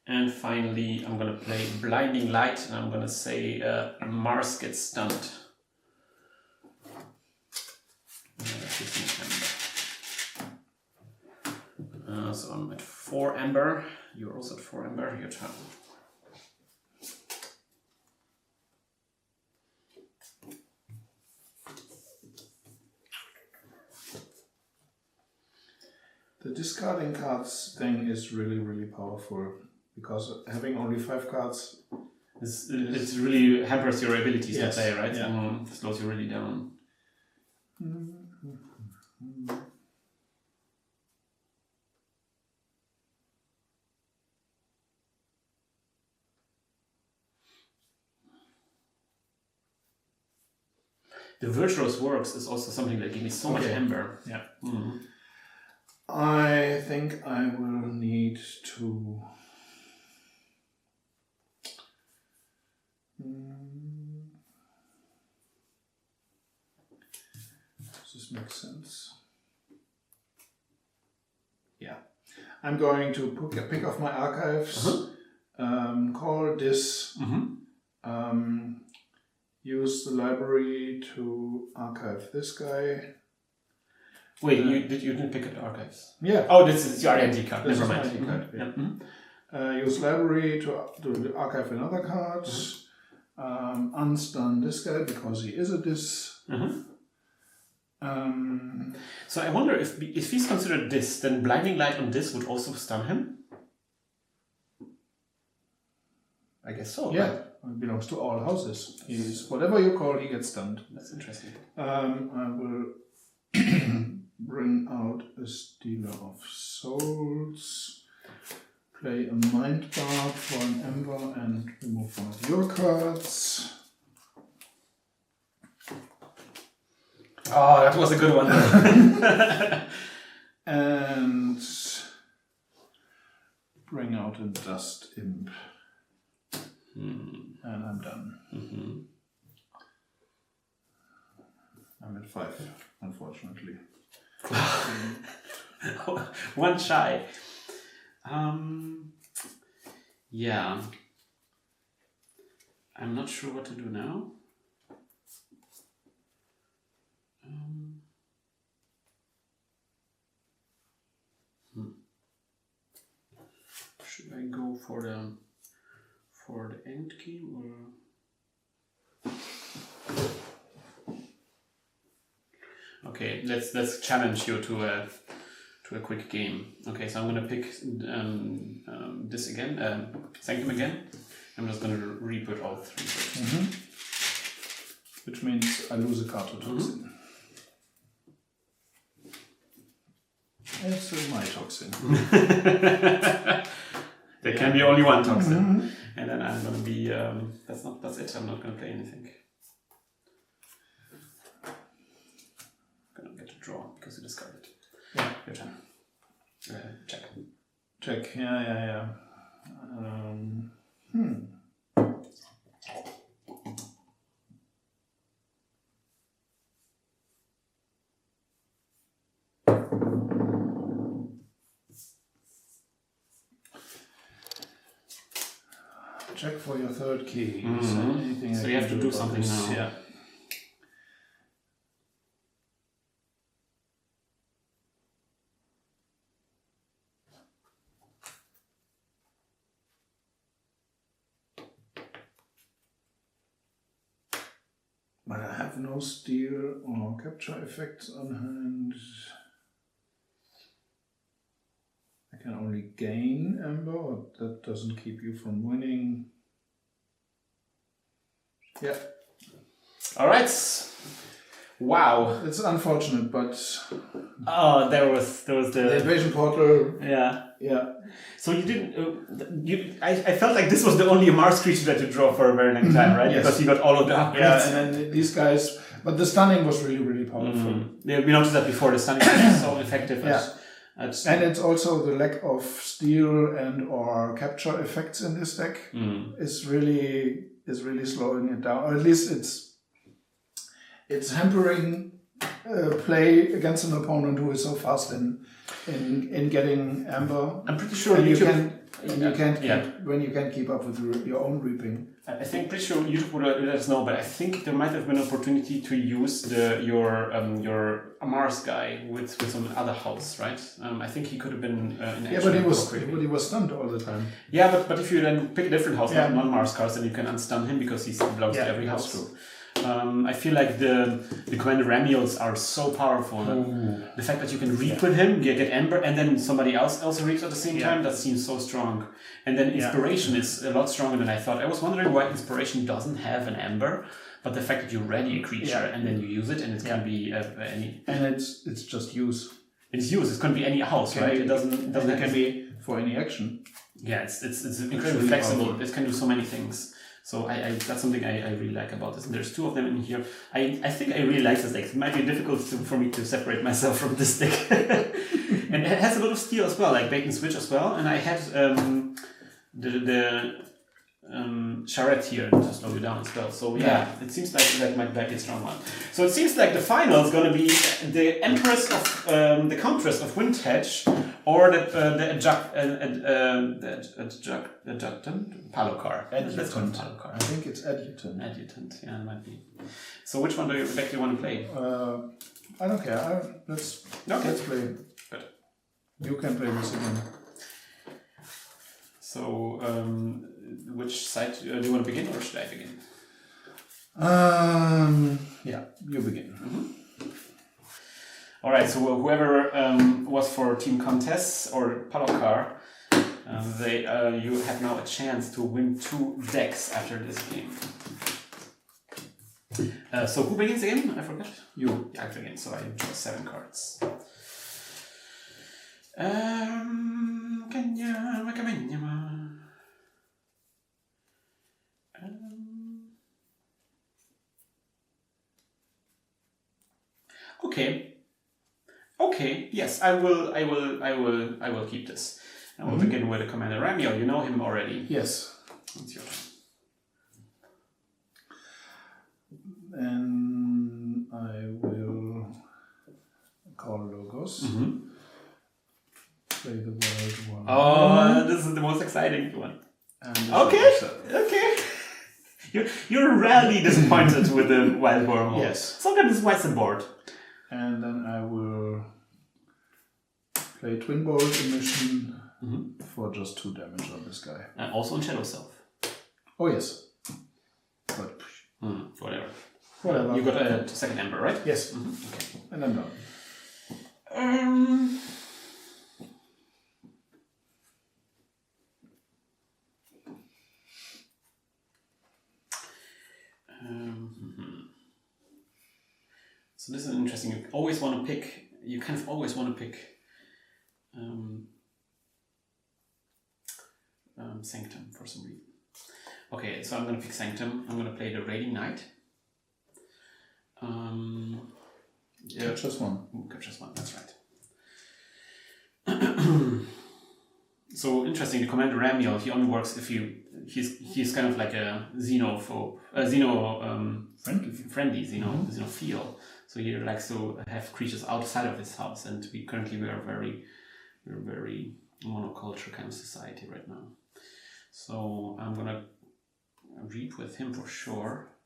And finally, I'm going to play Blinding Light, and I'm going to say Mars gets stunned. So I'm at 4 Ember. You're also at 4 Ember. Your turn. The discarding cards thing is really, really powerful because having only 5 cards it really hampers your abilities to play, right? Yeah. Slows you really down. The Virtuous Works is also something that gives me so much Ember. Yeah. I think I will need to... Does this make sense? I'm going to pick off my archives, call this, use the library to archive this guy. Wait, you didn't pick up the archives? Yeah. Oh, this is your ID card. This Never is mind. my ID card. Yeah. Use library to archive another card. Unstun this guy because he is a dis. So I wonder if he's considered dis, then blinding light on dis would also stun him. I guess so. Yeah, right? it belongs to all houses. He's whatever you call, he gets stunned. That's interesting. I will bring out a Stealer of Souls. Play a Mind Barb for an Ember and remove one of your cards. Oh, that was a good one. And bring out a Dust Imp. And I'm done. I'm at 5, unfortunately. One shy. Yeah. I'm not sure what to do now. Should I go for the end game or? Okay, let's challenge you to a quick game. Okay, so I'm gonna pick this again, Sanctum again. I'm just gonna re-put all 3 first. Which means I lose a card to Toxin. It's my Toxin. There can be only one Toxin. And then I'm gonna be, that's it, I'm not gonna play anything. I'm gonna get a draw because you discarded. Yeah. Your turn. Check. Check, yeah. Check for your 3rd key. So you have to do something now. Yeah. But I have no steal or capture effects on hand. I can only gain Ember, but that doesn't keep you from winning. Yeah. Alright. Wow. It's unfortunate, but oh, there was the invasion portal. Yeah. Yeah. So you didn't. I felt like this was the only Mars creature that you draw for a very long time, right? Yes. Because you got all of the upgrades. Yeah, and then these guys. But the stunning was really, really powerful. Yeah, we noticed that before. The stunning is so effective. Yeah. And it's also the lack of steal and or capture effects in this deck is really slowing it down. Or at least it's hampering play against an opponent who is so fast in getting Amber. I'm pretty sure and YouTube, when you can't keep up with your own reaping. I think pretty sure YouTube would let us know, but I think there might have been an opportunity to use your Mars guy with some other house, right? I think he could have been in action. Yeah, but he was stunned all the time. Yeah, but if you then pick a different house, not non-Mars cards, then you can unstun him because he belongs to every house. True. I feel like the Commander Ramiels are so powerful. The fact that you can re-put him, get Ember, and then somebody else also reaps at the same time, that seems so strong. And then Inspiration is a lot stronger than I thought. I was wondering why Inspiration doesn't have an Ember, but the fact that you ready a creature and then you use it, and it can be any... And it's just use. It's use. It's going to be any house, right? It doesn't. It can be for any action. Yeah, it's incredibly flexible. Powerful. It can do so many things. So that's something I really like about this. And there's 2 of them in here. I think I really like this deck. It might be difficult for me to separate myself from this deck. And it has a lot of steel as well, like bait and switch as well. And I had the charrette here to slow you down as well. So yeah, it seems like that might be a strong one. So it seems like the final is going to be the Empress of the Countess of Windhedge, or the adjutant Palokar. Adjutant. I think it's adjutant. Adjutant, yeah, it might be. So which one do you want to play? I don't care. Let's play. Good. You can play this again. So, which side do you want to begin, or should I begin? Yeah, you begin. Mm-hmm. All right. So whoever was for Team Contests or Palokar, you have now a chance to win 2 decks after this game. So who begins again? I forgot. You. Yeah, I begin. So I draw 7 cards. Okay. Yes, I will keep this. I will begin with the Commander Ramiel. You know him already. Yes. It's your turn. And I will call Logos. Mm-hmm. Play the wild one. Oh, this is the most exciting one. Okay. You're rarely disappointed with the wild wormhole. Yes. Sometimes it's white board. And then I will play Twin Bolt Emission for just 2 damage on this guy. And also on Shadow Self. Oh yes. But whatever. Whatever. You got a second Ember, right? Yes. Mm-hmm. Okay. And I'm done. So this is interesting. You always want to pick. You kind of always want to pick Sanctum for some reason. Okay, so I'm going to pick Sanctum. I'm going to play the Raiding Knight. Captures 1. Captures 1. That's right. So interesting. The Commander Ramiel. He only works if you. He's kind of like a xenophobe, friendly xenophile. So he likes to have creatures outside of his house, and we are very monoculture kind of society right now. So I'm gonna read with him for sure.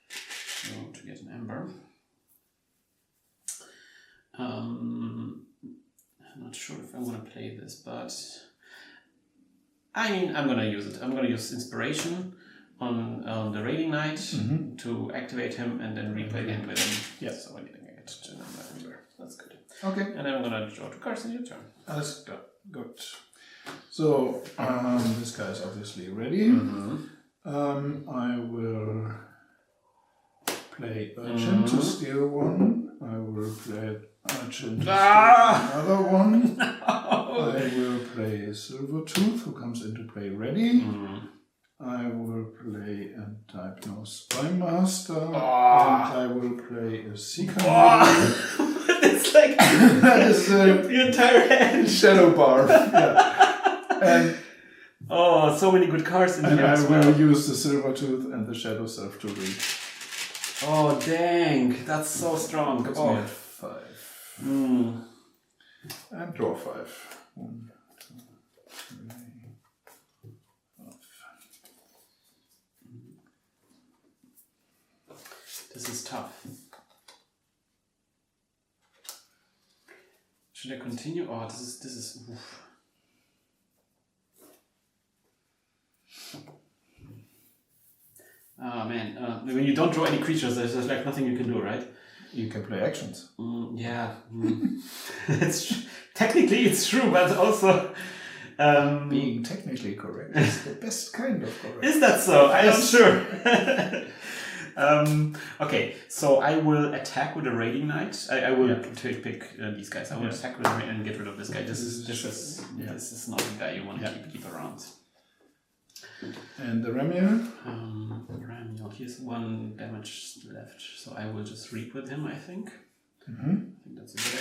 So to get an Ember. I'm not sure if I'm gonna play this, but I mean I'm gonna use it. I'm gonna use Inspiration on the Raiding Knight to activate him and then replay the end with him. Yeah. So I need to get to Ember. That's good. Okay. And then I'm gonna draw 2 cards in your turn. That's good. So this guy is obviously ready. I will play Urchin to steal 1. I will play Urchin to steal another 1. No. I will play Silvertooth, who comes into play ready. I will play a Diagnose Spymaster. And I will play a Seeker. It's like that is the entire hand. Shadow Bar. Yeah. And so many good cards in here. I will use the Silvertooth and the Shadow Self to read. Oh dang, that's so strong. Puts me at 5. And draw 5. 1, 2, 3, 5. This is tough. Should I continue? Oh, this is. Oof. Oh man, when you don't draw any creatures, there's like nothing you can do, right? You can play actions. Technically it's true, but also being technically correct is the best kind of correct. Is that so? I'm not sure. Okay, so I will attack with a Raiding Knight. I will pick these guys. I will attack with and get rid of this guy. This is not the guy you want to keep around. And the Ramiel? Ramiel, here's 1 damage left, so I will just reap with him, I think. I think that's a good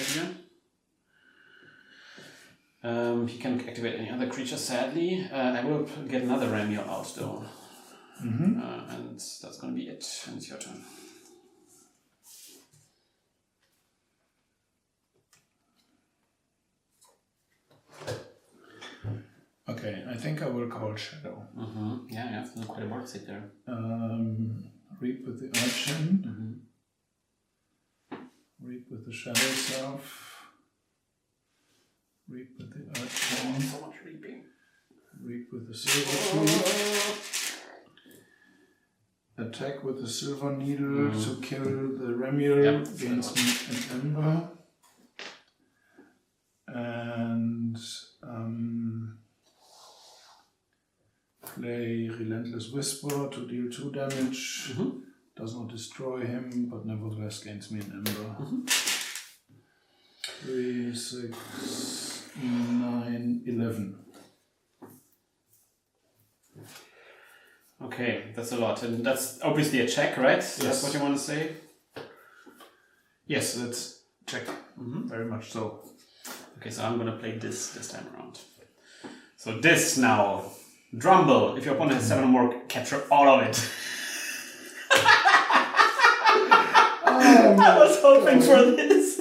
idea. He can activate any other creature, sadly. I will get another Ramiel out, though. and that's going to be it. And it's your turn. Okay, I think I will call Shadow. Yeah, you have quite a board sit there. Reap with the Urchin. Reap with the Shadow Self. Reap with the Urchin. So much reaping. Reap with the Silver Tree. Attack with the Silver Needle to kill the Remiel, gains me an Ember. And play Relentless Whisper to deal 2 damage. Does not destroy him, but nevertheless gains me an Ember. 3, 6, 9, 11. Okay, that's a lot. And that's obviously a check, right? Yes. That's what you want to say? Yes, that's check. Very much so. Okay, so I'm going to play this time around. So this now. Drumble. If your opponent has 7 or more, capture all of it. I was hoping for this.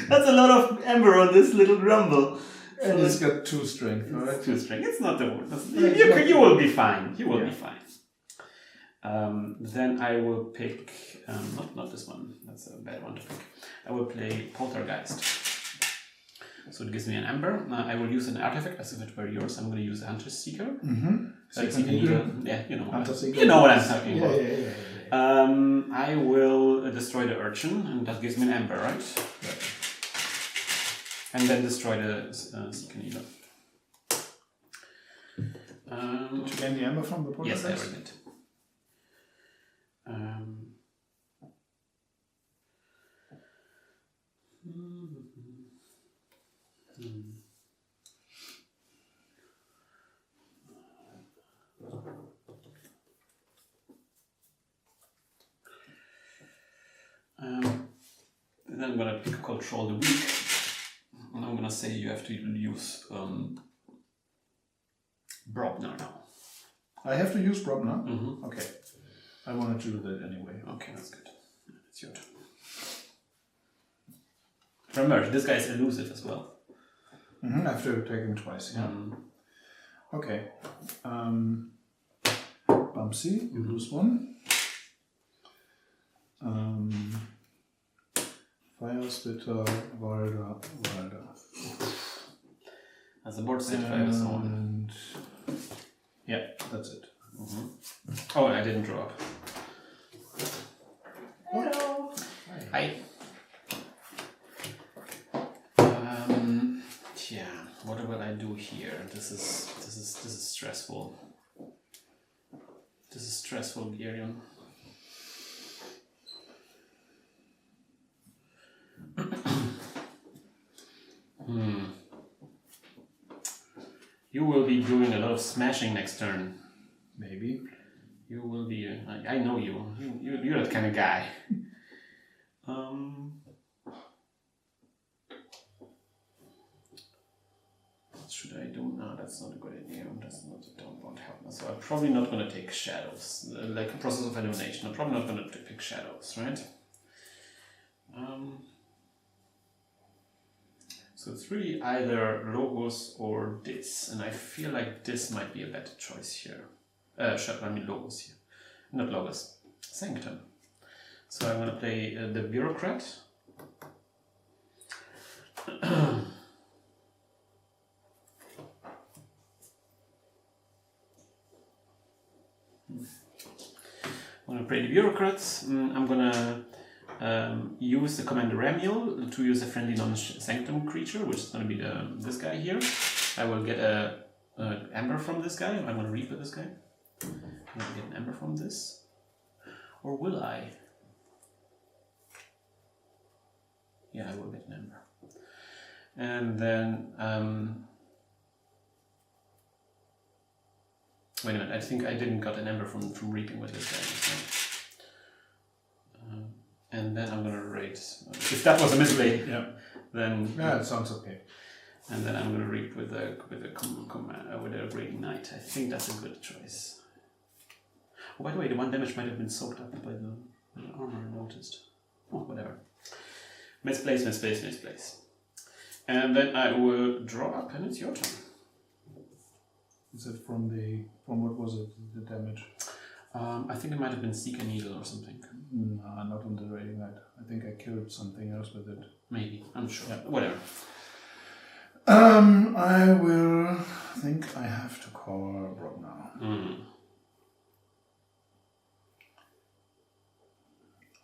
That's a lot of Ember on this little Drumble. And it's got 2 strength, right? 2 strength. It's not the word. You will be fine. You will be fine. Then I will pick... not this one. That's a bad one to pick. I will play Poltergeist. So it gives me an Ember. I will use an artifact as if it were yours. I'm going to use a Hunter's Seeker. Yeah, you know what I'm talking about. Yeah. I will destroy the Urchin, and that gives me an Ember, right? Yeah. And then destroy the Seeker Needle. Did you gain the Ember from the Poltergeist? Yes, I already did. Then I'm going to pick Control the Weak, and I'm going to say you have to use Brobner now. I have to use Brobner? Okay. I wanted to do that anyway. Okay, that's good. It's your turn. Remember, this guy is elusive as well. I have to attack him twice, yeah. Okay. Bumpsy, you lose 1. Fire Spitter, Walder. As a board set, if I have someone. Yeah, that's it. Oh, I didn't draw up. Hello. Hi. Yeah. What will I do here? This is stressful. This is stressful, Gerion. You will be doing a lot of smashing next turn. Maybe. You will be. I know you. You're that kind of guy. What should I do? No, that's not a good idea. Don't want help. So I'm probably not going to take shadows. Like a process of elimination. I'm probably not going to pick shadows, right? So it's really either Logos or this, and I feel like this might be a better choice here. Logos here, not Logos. Sanctum. So I'm going to play the Bureaucrat. I'm going to play the Bureaucrats. I'm going to use the Commander Remiel to use a friendly non-sanctum creature, which is going to be this guy here. I will get a Ember from this guy. I'm going to reap with this guy. I'm going to get an Ember from this. Or will I? Yeah, I will get an Ember. And then... wait a minute, I think I didn't got an Ember from reaping with this guy. And then I'm gonna raid. If that was a misplay, then it sounds okay. And then I'm gonna reap with a Raiding Knight. I think that's a good choice. Oh, by the way, the 1 damage might have been soaked up by the armor, I noticed. Oh, whatever. Misplace. And then I will draw up, and it's your turn. Is it from what was it, the damage? I think it might have been Seeker Needle or something. No, not on the Raiding Knight. I think I killed something else with it. Maybe, I'm sure. Yeah. Whatever. I will think I have to call Rob now.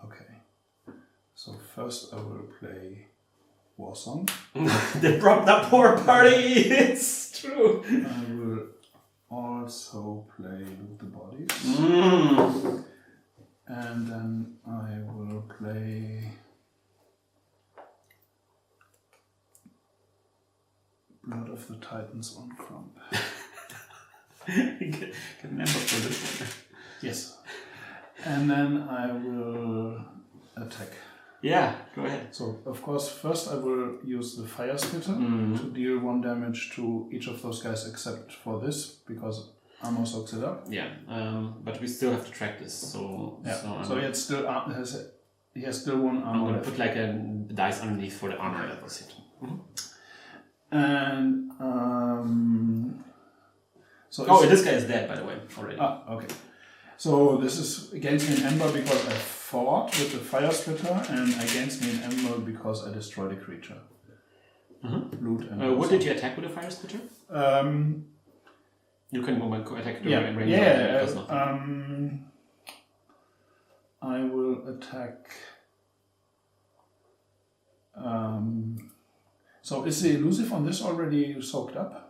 Okay. So first I will play War Song. They brought that poor party! It's true! I will also play Loot the Bodies. And then I will play Blood of the Titans on Crump. Get an ember for this one. Yes. And then I will attack. Yeah, go ahead. So, of course, first I will use the Fire Spitter to deal 1 damage to each of those guys except for this, because armor soaks it up. Yeah, but we still have to track this, so... Yeah, so he has still 1 I'm armor going to left. put like a dice underneath for the armor that was hit. And, so this guy is dead, by the way, already. Okay. So this is against me an ember because I fought with the Fire Spitter, and against me an ember because I destroyed a creature. Loot and what did you attack with the Fire Spitter? You can attack the range. Yeah. Does nothing. I will attack. So is the elusive on this already soaked up?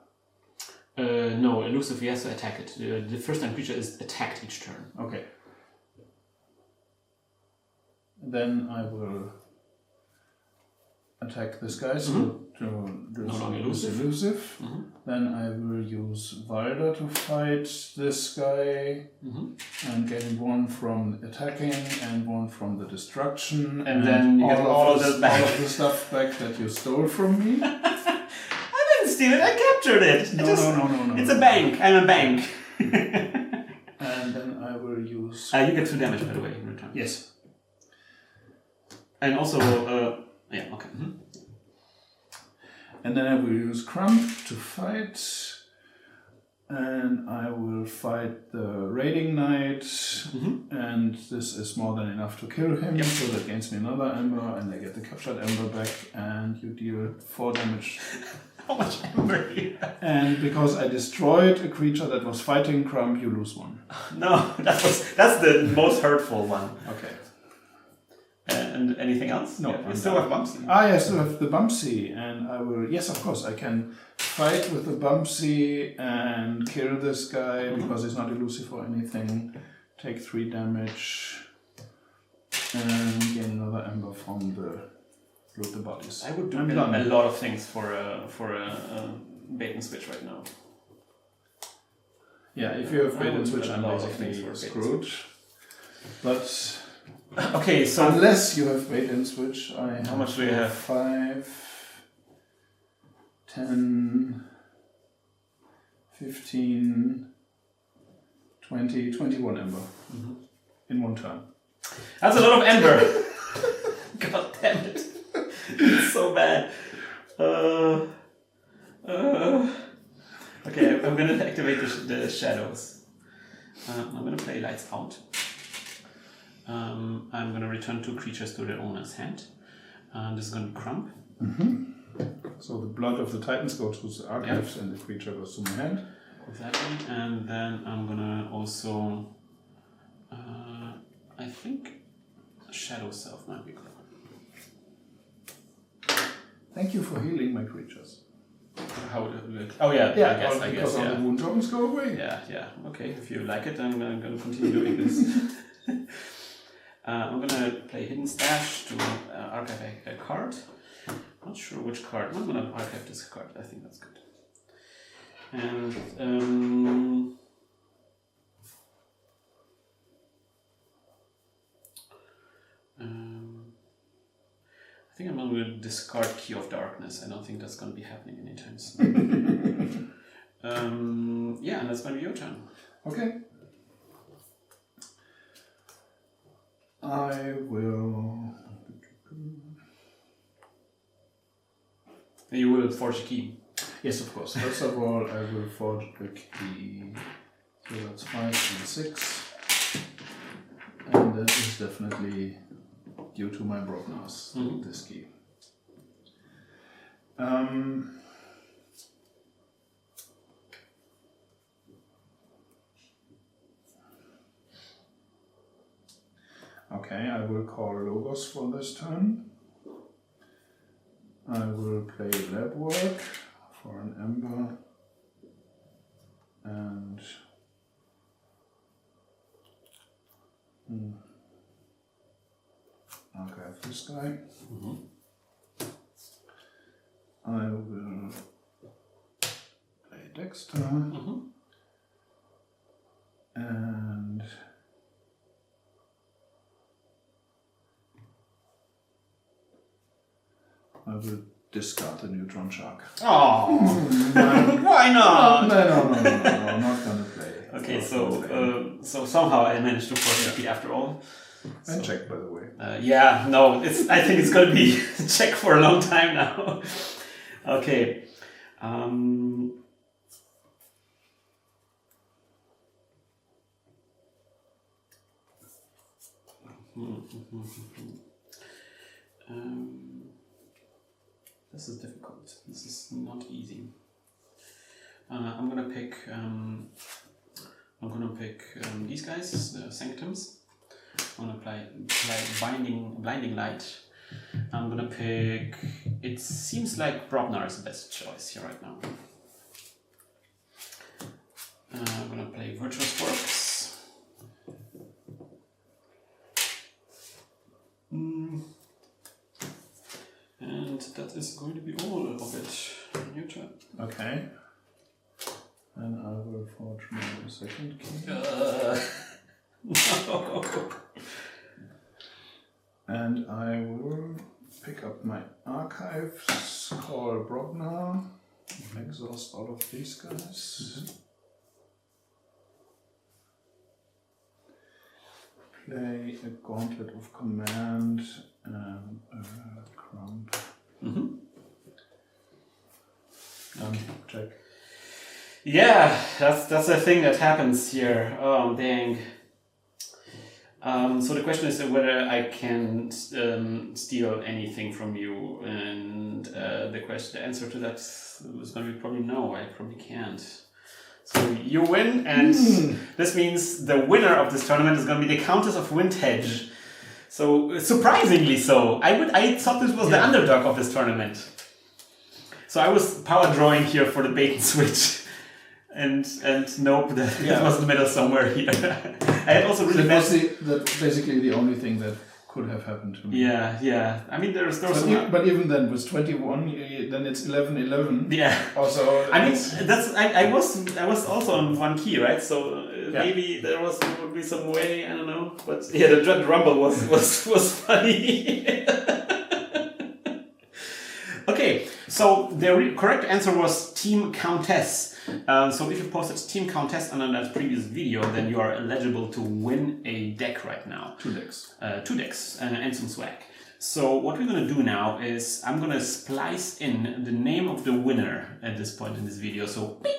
No, elusive, he has to attack it. The first time creature is attacked each turn. Okay. Then I will attack this guy to No longer elusive. Then I will use Valda to fight this guy and gain 1 from attacking and 1 from the destruction. And then you get all of the stuff back that you stole from me. I didn't steal it, I captured it. No. It's a bank. I'm a bank. And then I will use... you get 2 damage, by the way, in return. Yes. And also... yeah, okay. And then I will use Crump to fight. And I will fight the Raiding Knight. And this is more than enough to kill him. Yep. So that gains me another ember. And I get the captured ember back. And you deal 4 damage. How much ember here? And because I destroyed a creature that was fighting Crump, you lose 1. No, that's the most hurtful one. Okay. And anything else? No, You still have Bumpsy. I still have the Bumpsy, and I will... Yes, of course, I can fight with the Bumpsy and kill this guy because he's not elusive or anything. Take 3 damage and gain another ember from the Loot the Bodies. I would do a lot of things for a bait and switch right now. Yeah, if you have bait and switch, a I'm lot of things basically for bait and screwed. But... Okay, so... Unless you have bait and switch, I have... How much do you have? 5, 10, 15, 20, 21 ember. In 1 turn. That's a lot of ember! God damn it. It's so bad. Okay, I'm going to activate the shadows. I'm going to play Lights Out. I'm going to return 2 creatures to their owner's hand. This is going to be Crump. So the blood of the Titans goes to the archives and the creature goes to my hand. Exactly. And then I'm going to also... I think Shadow Self might be clever. Thank you for healing my creatures. How would it look? Oh yeah, I guess, because all the wound tokens go away. Yeah. Okay, if you like it, I'm going to continue doing this. I'm going to play Hidden Stash to archive a card. Not sure which card. I'm going to archive this card. I think that's good. And I think I'm going to discard Key of Darkness. I don't think that's going to be happening anytime soon. Yeah, and that's going to be your turn. Okay. I will. You will forge a key. Yes, of course. First of all, I will forge a key. So that's 5 and 6. And that is definitely due to my brokenness, this key. Okay, I will call Logos for this turn. I will play Lab Work for an Ember. And okay, this guy. I will play Dexter. And I will discard the Neutron Shark. Oh, why not? No, I'm not gonna play. Okay, so somehow I managed to force a key after all. And check, by the way. Yeah, no, I think it's gonna be check for a long time now. Okay. This is difficult. This is not easy. I'm gonna pick these guys, the Sanctums. I'm gonna play blinding light. I'm gonna pick. It seems like Brobnar is the best choice here right now. I'm gonna play Virtuous Works. And that is going to be all of it. New turn. Okay. And I will forge my second key. No. And I will pick up my archives, call Brognar, exhaust all of these guys. Play a Gauntlet of Command and a Crump. Check. Yeah, that's the thing that happens here. Oh, dang. So the question is whether I can steal anything from you, and the answer to that is going to be probably no. I probably can't. So you win, and this means the winner of this tournament is going to be the Countess of Windhedge. So surprisingly so, I thought this was the underdog of this tournament. So I was power drawing here for the bait and switch. And nope, it was in the middle somewhere here. I had also really that's basically the only thing that could have happened to me. Yeah. I mean, there's but even then, with 21, then it's 11-11. Yeah. Also, I mean, I was also on one key, right? So maybe there would be some way, I don't know. But yeah, the Dread Rumble was funny. Okay, so the correct answer was Team Countess. So if you posted Team Countess under that previous video, then you are eligible to win a deck right now. 2 decks. 2 decks and some swag. So what we're going to do now is I'm going to splice in the name of the winner at this point in this video. So bing!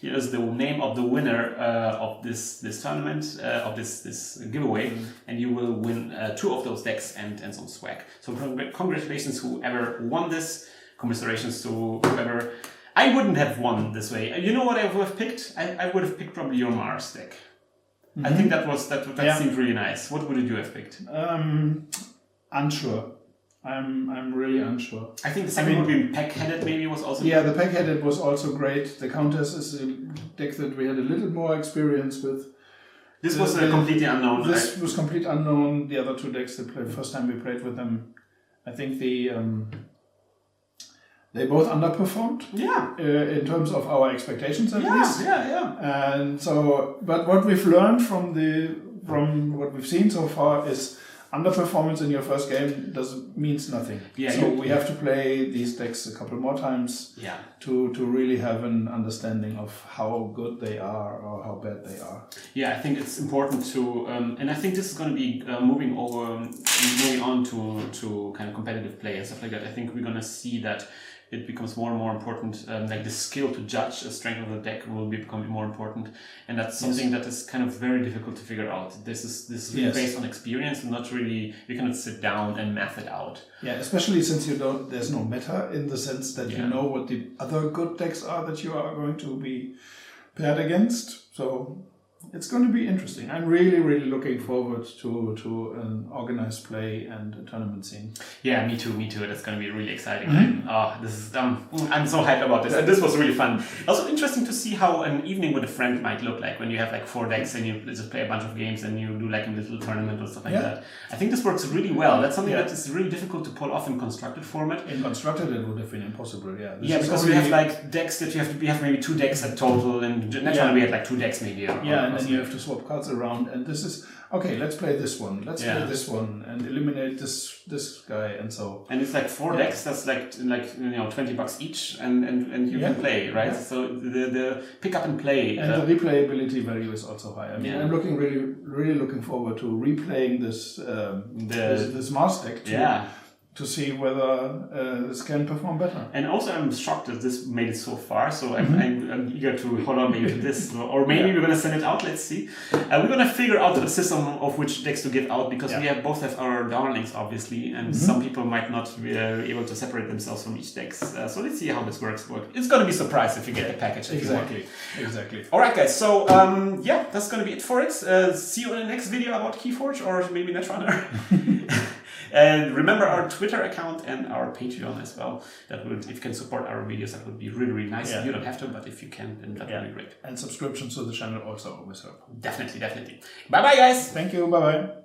Here's the name of the winner of this tournament, of this giveaway, and you will win 2 of those decks and some swag. So congratulations whoever won this. Commiserations to whoever. I wouldn't have won this way. You know what I would have picked? I would have picked probably your Mars deck. I think that seemed really nice. What would you have picked? Unsure. I'm really unsure. I think the second would be Pack-Headed maybe was also good. The Pack-Headed was also great. The Countess is a deck that we had a little more experience with. This was completely unknown. This was completely unknown. The other 2 decks the first time we played with them, I think they both underperformed. Yeah. In terms of our expectations at least. Yeah. And so, but what we've learned from what we've seen so far is underperformance in your first game means nothing. Yeah, so we have to play these decks a couple more times to really have an understanding of how good they are or how bad they are. Yeah, I think it's important to, and I think this is going to be moving on to kind of competitive play and stuff like that. I think we're going to see that it becomes more and more important, like the skill to judge the strength of the deck will become more important, and that's something that is kind of very difficult to figure out. This is really based on experience, and not really, you cannot sit down and math it out. Yeah, especially since there's no meta in the sense that you know what the other good decks are that you are going to be paired against. So it's going to be interesting. I'm really, really looking forward to an organized play and a tournament scene. Yeah, me too. That's going to be really exciting. I'm so hyped about this. And this was really fun. Also interesting to see how an evening with a friend might look like when you have like 4 decks and you just play a bunch of games and you do like a little tournament or stuff like that. I think this works really well. That's something that is really difficult to pull off in constructed format. In constructed, it would have been impossible. Because we have like decks that we have maybe 2 decks at total, and naturally we had like 2 decks maybe. And then you have to swap cards around, and this is okay. Let's play this one. Let's play this one and eliminate this guy, and so. And it's like 4 decks. That's like $20 each, and you can play, right? So the pick up and play and the replayability value is also high. I mean, I'm really looking forward to replaying this this Mars deck to see whether this can perform better. And also, I'm shocked that this made it so far. So I'm eager to hold on maybe to this, or maybe we're going to send it out. Let's see. We're going to figure out the system of which decks to give out, because we both have our darlings, obviously, and some people might not be able to separate themselves from each deck. So let's see how this works. It's going to be surprised if you get the package. Exactly. All right, guys. So that's going to be it for it. See you in the next video about Keyforge, or maybe Netrunner. And remember our Twitter account and our Patreon as well. If you can support our videos, that would be really, really nice. You don't have to, but if you can, then that would be great. And subscriptions to the channel also always help. Definitely. Bye-bye, guys. Thank you. Bye-bye.